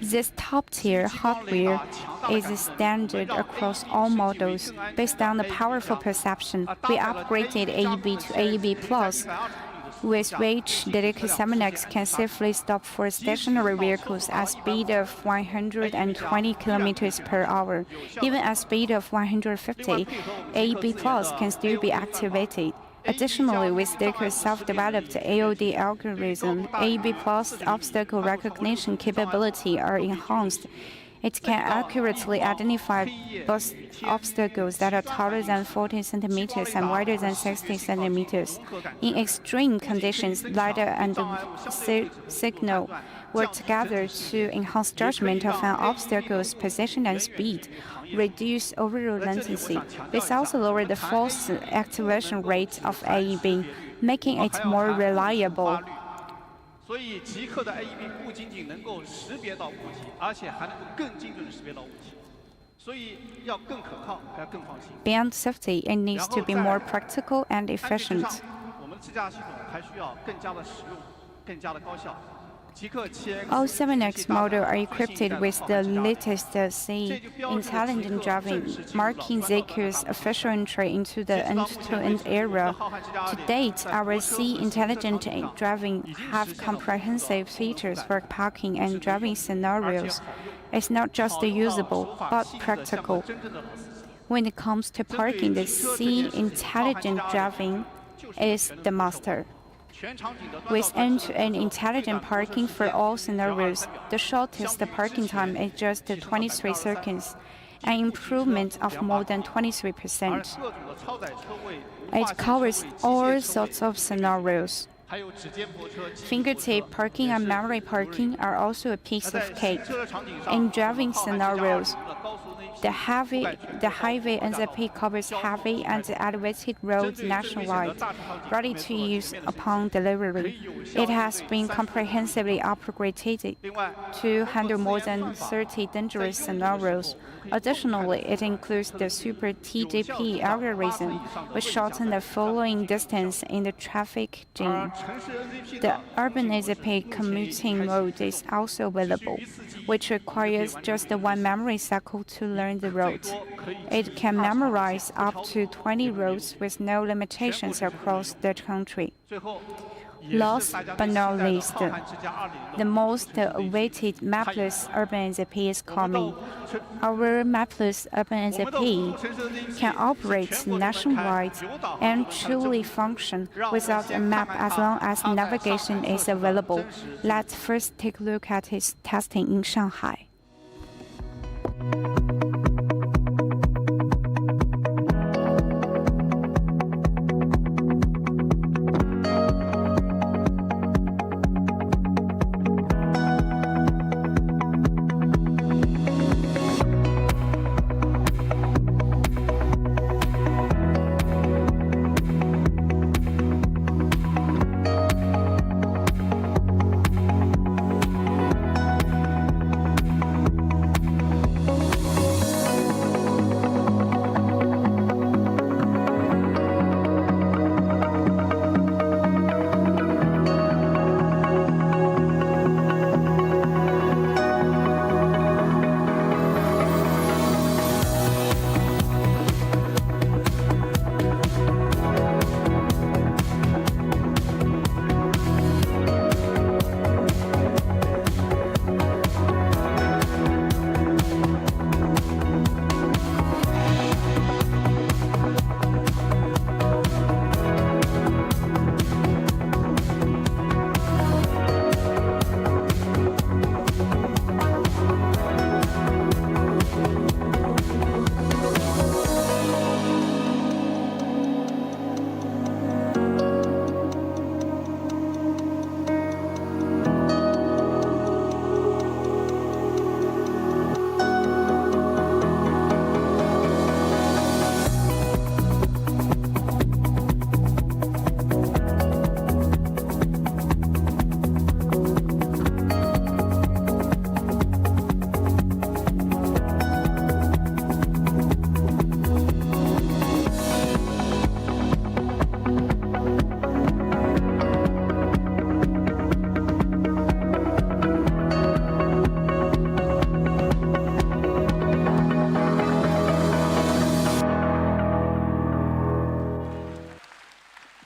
This top-tier hardware is standard across all models. Based on the powerful perception, we upgraded AEB to AEB+, with which the Zeekr 7X can safely stop for stationary vehicles at speed of 120 km per hour. Even at speed of 150, AEB Plus can still be activated. Additionally, with Zeekr's self-developed AOD algorithm, AEB Plus obstacle recognition capability are enhanced. It can accurately identify both obstacles that are taller than 40 centimeters and wider than 60 centimeters. In extreme conditions, LiDAR and signal work together to enhance judgment of an obstacle's position and speed, reduce overall latency. This also lowers the false activation rate of AEB, making it more reliable. 所以极客的 AEB 不仅仅能够识别到物体，而且还能够更精准地识别到物体，所以要更可靠，还要更放心。Beyond safety, it needs to be more practical and efficient. 我们自驾系统还需要更加的实用，更加的高效。 All 7X models are equipped with the latest C intelligent driving, marking Zeekr's official entry into the end-to-end era. To date, our C intelligent driving have comprehensive features for parking and driving scenarios. It's not just usable, but practical. When it comes to parking, the C intelligent driving is the master. With end-to-end intelligent parking for all scenarios, the shortest parking time is just 23 seconds, an improvement of more than 23%. It covers all sorts of scenarios. Fingertip parking and memory parking are also a piece of cake. In driving scenarios, the highway NZP covers heavy and elevated roads nationwide, ready to use upon delivery. It has been comprehensively upgraded to handle more than 30 dangerous scenarios. Additionally, it includes the Super TGP algorithm, which shortens the following distance in the traffic jam. The urban NZP commuting mode is also available, which requires just one memory cycle to learn the route. It can memorize up to 20 routes with no limitations across the country. Last but not least, the most awaited mapless urban NZP is coming. Our mapless urban NZP can operate nationwide and truly function without a map as long as navigation is available. Let's first take a look at its testing in Shanghai.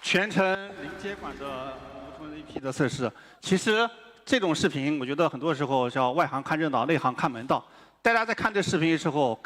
全程零接管的无尘 AP 的测试，其实这种视频，我觉得很多时候叫外行看热闹，内行看门道。大家在看这视频的时候，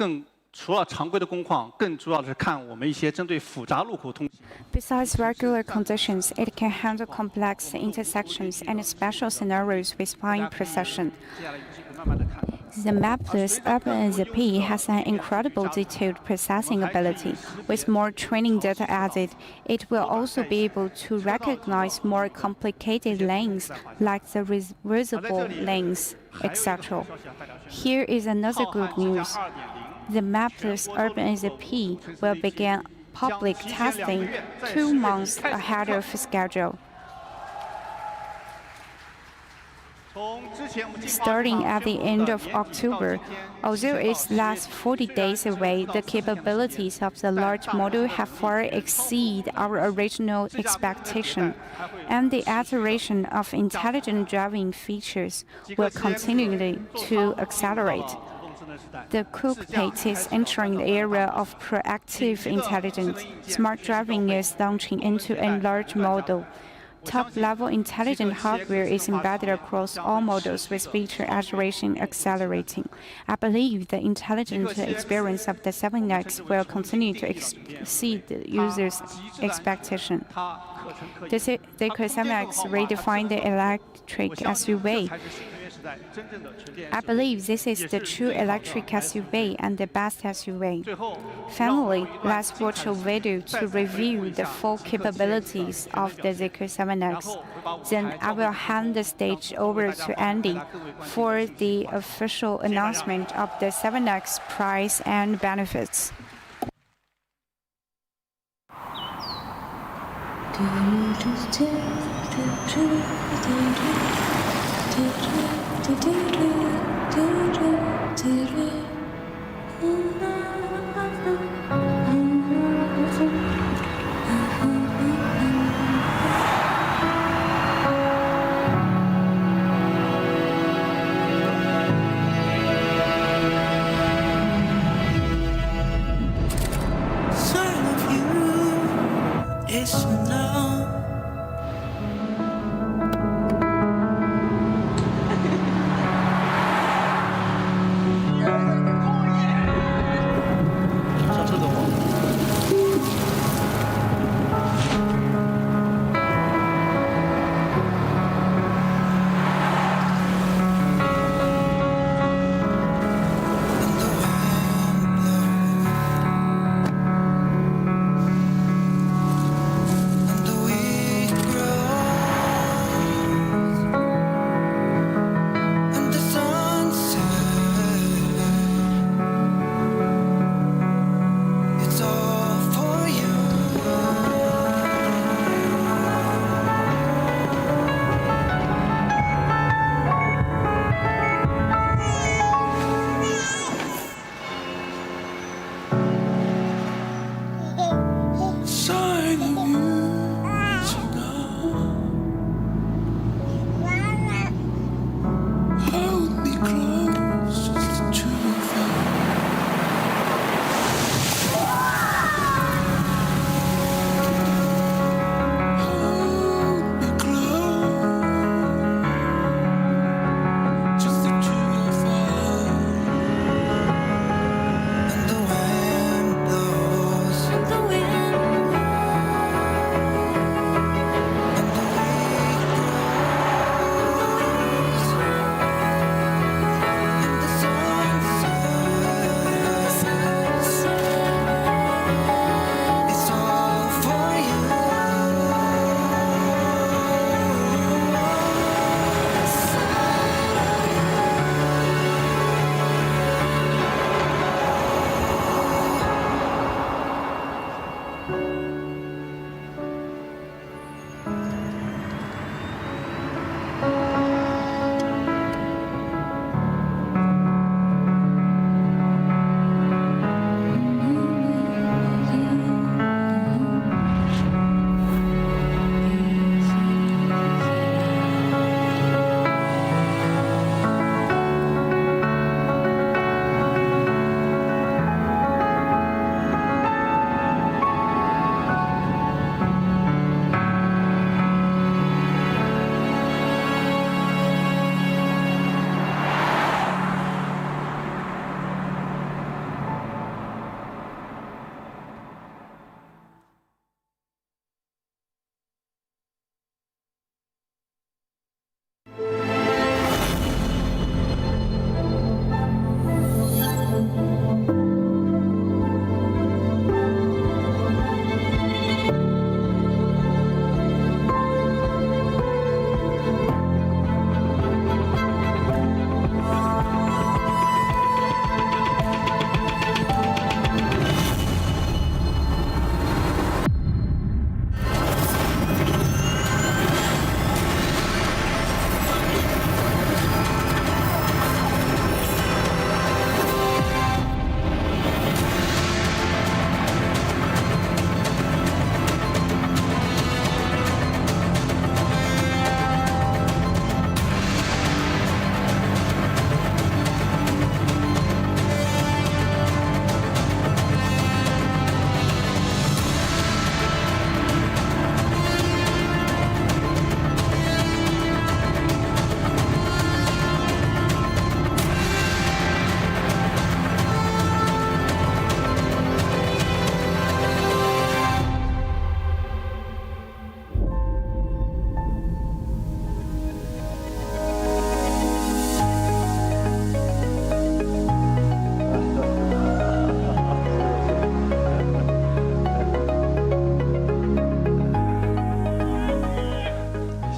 除了常规的工况，更主要的是看我们一些针对复杂路口通行。 Besides regular conditions, it can handle complex intersections and special scenarios with fine precision. 接下来有机会慢慢的看。 The mapless urban ZP has an incredible detailed processing ability. With more training data added, it will also be able to recognize more complicated lanes like the reversible lanes, etc. Here is another good news. The mapless urban ZP will begin public testing 2 months ahead of schedule. Starting at the end of October, although it's last 40 days away, the capabilities of the large model have far exceeded our original expectation, and the iteration of intelligent driving features will continue to accelerate. The cockpit is entering the era of proactive intelligence. Smart driving is launching into a large model. Top-level intelligent hardware is embedded across all models with feature iteration accelerating. I believe the intelligent experience of the 7X will continue to exceed the users' expectation. The Zeekr 7X redefined the electric SUV. I believe this is the true electric SUV and the best SUV. Finally, let's watch a video to review the full capabilities of the Zeekr 7X. Then I will hand the stage over to Andy for the official announcement of the 7X price and benefits.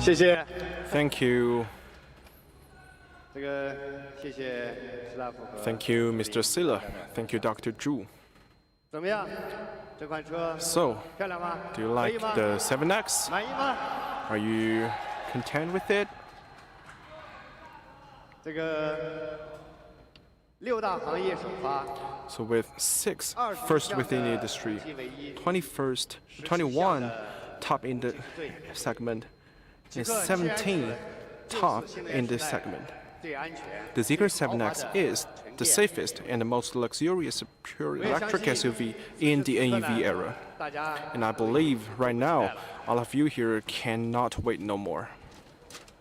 谢谢。 Thank you. 这个谢谢施大夫和 Thank you, Mr. Silla. Thank you, Dr. Zhu. 怎么样？这款车 So, 漂亮吗？ do you 可以 like 吗？ the 7X? 满意吗？ Are you content with it? 这个6大行业首发， So with 6 first within the industry, 21 top in the segment, and 17 top in this segment. 最安全。 The Zeekr 7X is the safest and the most luxurious pure electric SUV in the NEV era. 大家 And I believe right now, all of you here cannot wait no more.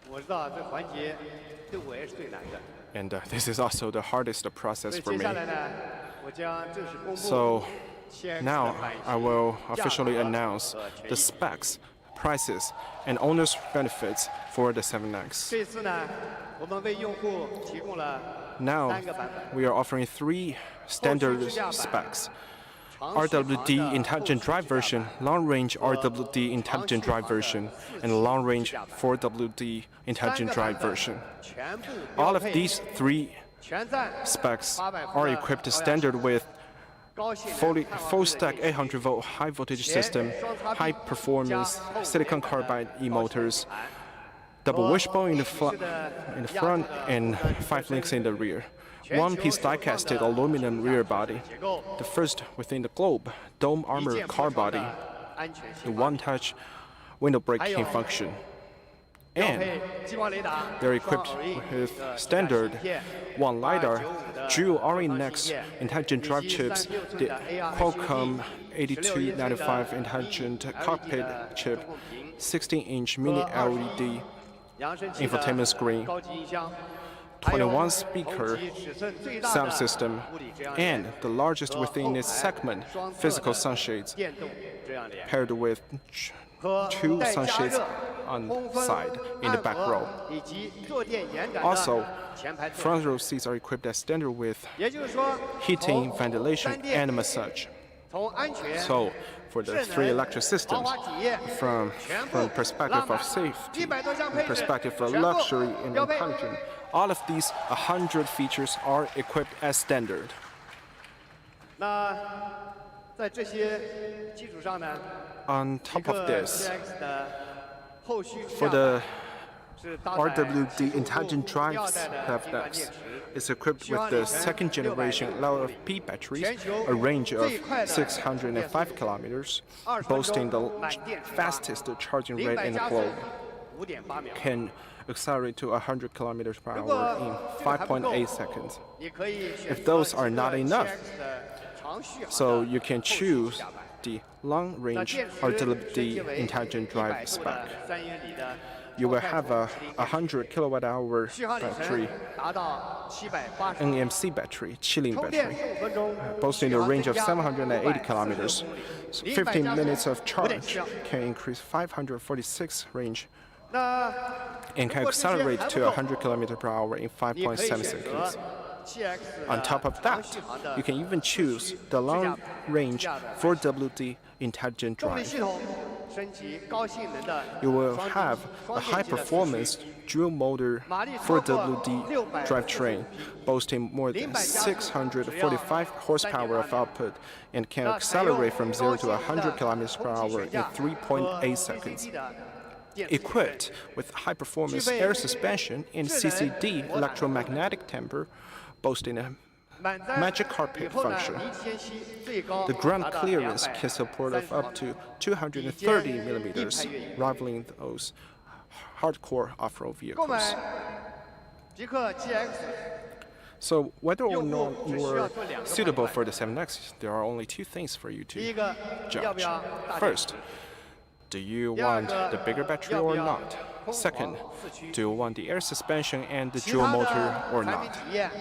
我知道这环节对我也是最难的。 And this is also the hardest process 所以 for 接 me. 下来呢，我将正式公布 So 7X now 的版 I 型 will 价 officially 格 announce 和权 the 益。 specs, prices, and owner's benefits for the 7X. 这次呢，我们为用户提供了 Now 3个版本。 we are offering 3 standard specs. RWD Intelligent Drive version, long-range RWD Intelligent Drive version, and long-range 4WD Intelligent Drive version. 全部 All 标 of 配 these 3全站 specs are equipped standard with 高性能 full stack 800-volt high voltage system, high performance silicon carbide e-motors, double wishbone in the front, and 5 links in the rear. One-piece die-casted aluminum rear body, 结构 the first within the globe, dome 一 armor 键 car 破窗 body, 的安全 the 性方面 one-touch window braking function. 标 And 配激光雷达 they're 双 equipped 偶印 with 的 standard 芯片 one lidar, 295 dual 的 Orin-Nex 芯片 intelligent 以 drive 及 chips, 36寸 the 的 AR Qualcomm 16 8295 intelligent cockpit chip, 16-inch mini LED 扬声器的 infotainment screen, 高级音箱，还有 21 speaker 同级尺寸最大 sound 的 system, 物理遮阳 and 帘 the largest 和 within 后 its 排 segment 双侧 physical 的 sunshades, 电动遮阳帘 paired with 和 2带加 sunshades 热、 on 通风、 side in the 暗 back 合 row. 以及坐垫延展 Also, 的前排座 front row seats are equipped as standard with 也就是说， heating, 从 ventilation, 三电 and massage. 从安全、 So, for the 智 3 能、 electric 豪 systems, 华体验 from 全部 perspective 浪漫 of safety, 100多项配置 perspective of 全部 luxury and 标配。 intelligence, all of these 100 features are equipped as standard. 那在这些基础上呢， On 极 top 客 of this, CX 的后续 for the 是搭载 RWD intelligent 第 drive 二代的平板 7X 电池， is equipped with the second generation LFP batteries, a range of 605 kilometers, boasting the fastest charging rate in the 0-加速 globe, 5.8秒。 can accelerate to 100 kilometers per hour in 5.8 seconds. 你可以选 If 择 those are 极 not 客 enough, CX 的长续航 So 的 you can 后续 choose 下摆 the long-range RWD intelligent drive spec. 3英里的 You will have a 100 kilowatt-hour 续航里 battery, 程达到780 NMC battery, chilling 充电 battery, 15分钟 boasting a range of 续航增加 780 kilometers. 546 So 公里 15 minutes of 5.7 charge 秒 can increase 546 range 那 and can 如果这些 accelerate 还 to 不够 100 kilometers per hour in 你可以 5.7 选择 seconds. 7X On top of 的 that, 长续航的 you can even choose the long-range 4WD intelligent 动力 drive. 系统升级高性能的 You will 双 have 双 a 电机的 high-performance dual-motor 4WD drivetrain, boasting more than 645 horsepower of output and can accelerate from 0 to 100 kilometers per hour in 3.8 seconds. Equipped with high-performance air suspension and CCD electromagnetic temper, boasting a 满载 magic carpet 以后呢 function. 离间隙最高 The ground 达到 clearance can support of up to 230 millimeters, rivaling those hardcore off-road 购 vehicles. 买极客 GX So whether or 用户 not 只 you 需要 are 做2个判 suitable 断 for the 7X, there are only 2 things for you 第一 to 个要不 judge. 要大电 First, 池 do you 第二 want 个 the bigger battery 要不 or 要 not? 空 Second, 旷四驱 do you want the air suspension and the 其 dual 他 motor 的 or 产品 not? 体验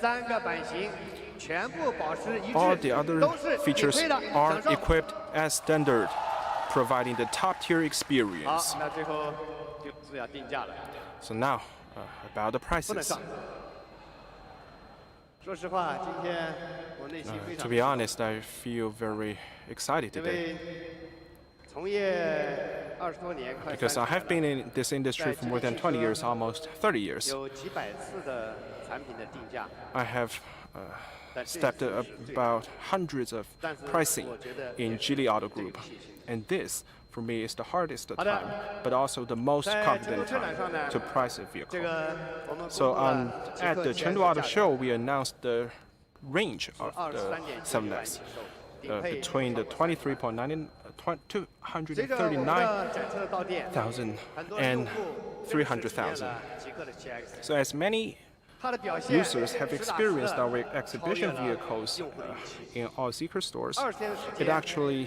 3个版型全部保持一 All 致 the other 都是顶 features 配的 are 享受 equipped as standard, providing the top-tier 好 experience. 那最后就是要定价了 So now, about the 不能 prices. 上说实话今天我内心非 To 常 be honest, I feel very excited 因 today. 为从业 because I have been in this industry for more than 20 years, almost 30 years. I have stepped about hundreds of pricing in Geely Auto Group, and this, for me, is the hardest time, but also the most confident time to price a vehicle. So at the Chengdu Auto Show, we announced the range of the 7X between the 239,000 and 300,000. So as many users have experienced our exhibition vehicles in all Zeekr stores, it actually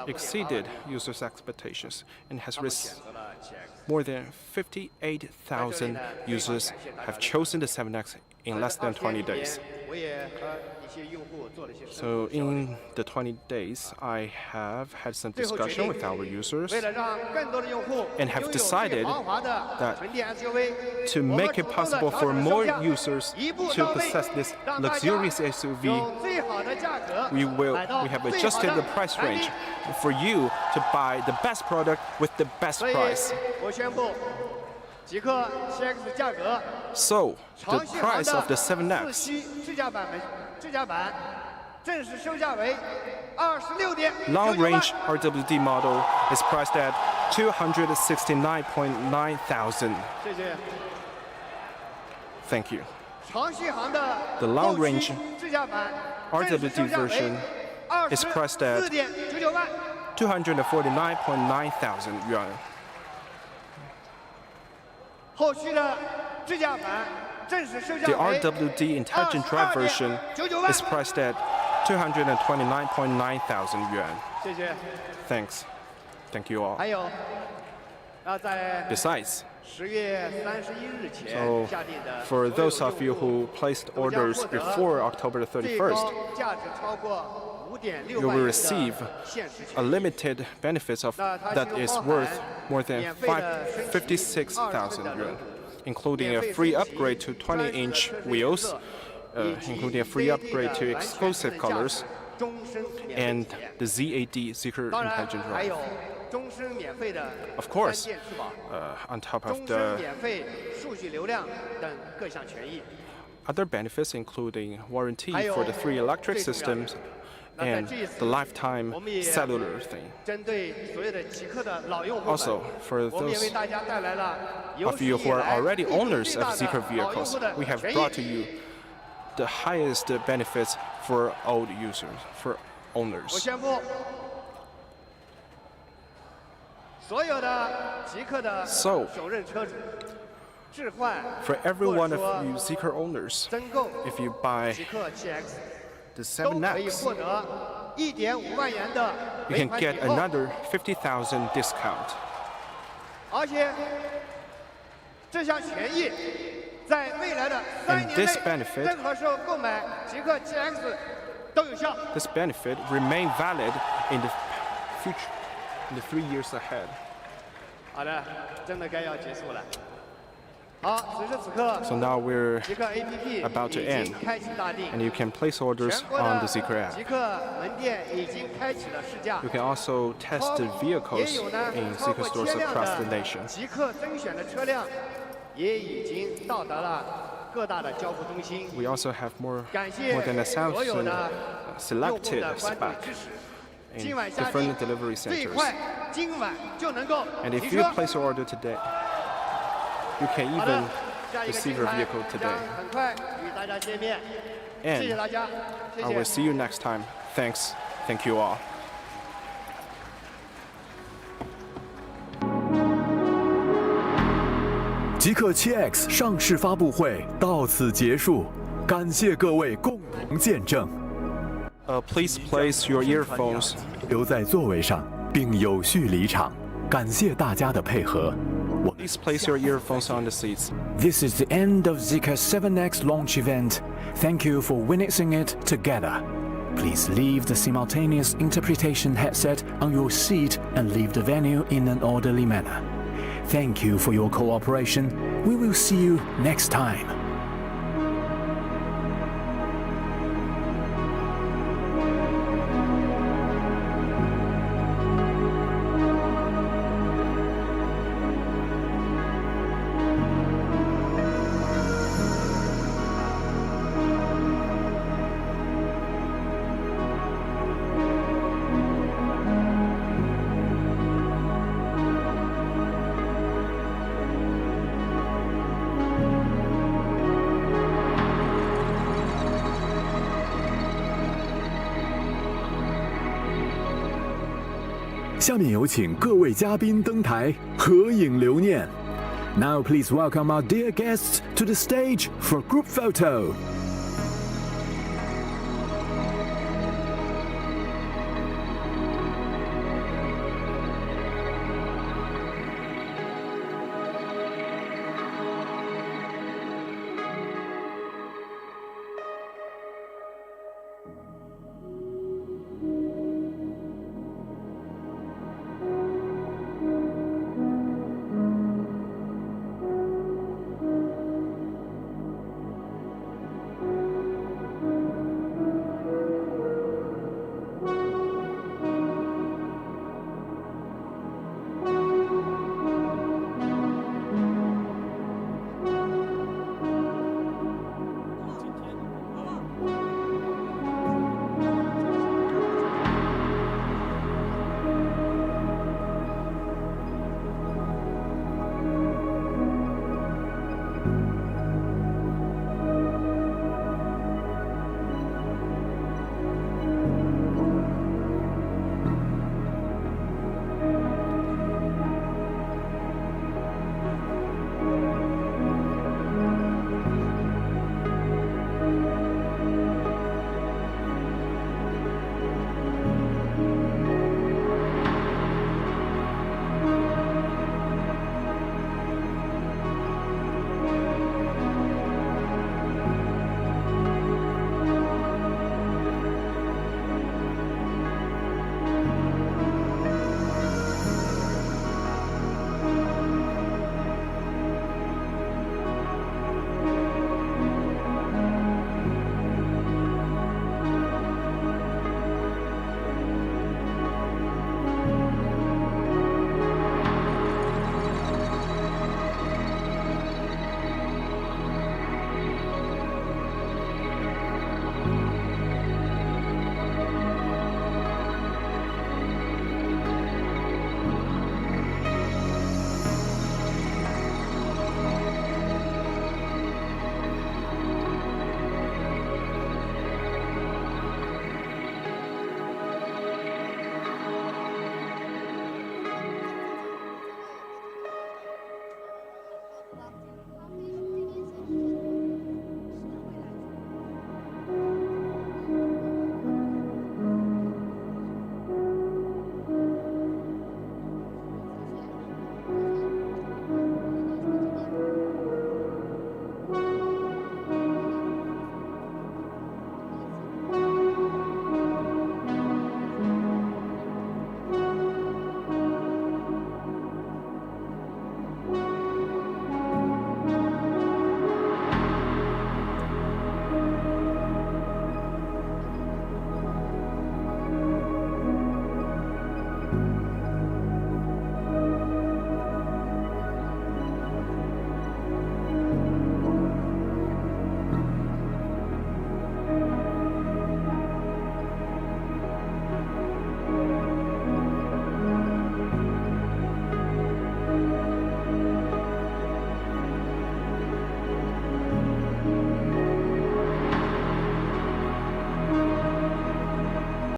exceeded users' expectations and has more than 58,000 users have chosen the 7X in less than 20 days. So in the 20 days, I have had some discussion with our users and have decided that to make it possible for more users to possess this luxurious SUV, we have adjusted the price range for you to buy the best product with the best price. So, the price of the 7X long range RWD model is priced at 269.9 thousand. Thank you. The long range RWD version is priced at 249.9 thousand yuan. The RWD Intelligent Drive version is priced at 229.9 thousand yuan. Thanks. Thank you all. Besides, so for those of you who placed orders before October 31st, you will receive a limited benefits of that is worth more than 56,000 yuan, including a free upgrade to 20-inch wheels, including a free upgrade to exclusive colors, and the ZAD Zeekr Intelligent Drive. Of course, on top of the other benefits, including warranty for the 3 electric systems and the lifetime cellular thing. Also, for those of you who are already owners of Zeekr vehicles, we have brought to you the highest benefits for old users, for owners. So, for every one of you Zeekr owners, if you buy the 7X, you can get another 50,000 discount. And this benefit remain valid in the future, in the 3 years ahead. So now we're about to end, and you can place orders on the Zeekr app. You can also test the vehicles in Zeekr stores across the nation. We also have more than 1,000 selected spec in different delivery centers. And if you place your order today, you can even receive your vehicle today. And I will see you next time. Thanks. Thank you all. Zeekr 7X 上市发布会到此结束，感谢各位共同见证。Please place your earphones. 留在座位上，并有序离场。感谢大家的配合。Please place your earphones on the seats. This is the end of Zeekr 7X launch event. Thank you for witnessing it together. Please leave the simultaneous interpretation headset on your seat and leave the venue in an orderly manner. Thank you for your cooperation. We will see you next time. 下面有请各位嘉宾登台合影留念。Now please welcome our dear guests to the stage for group photo.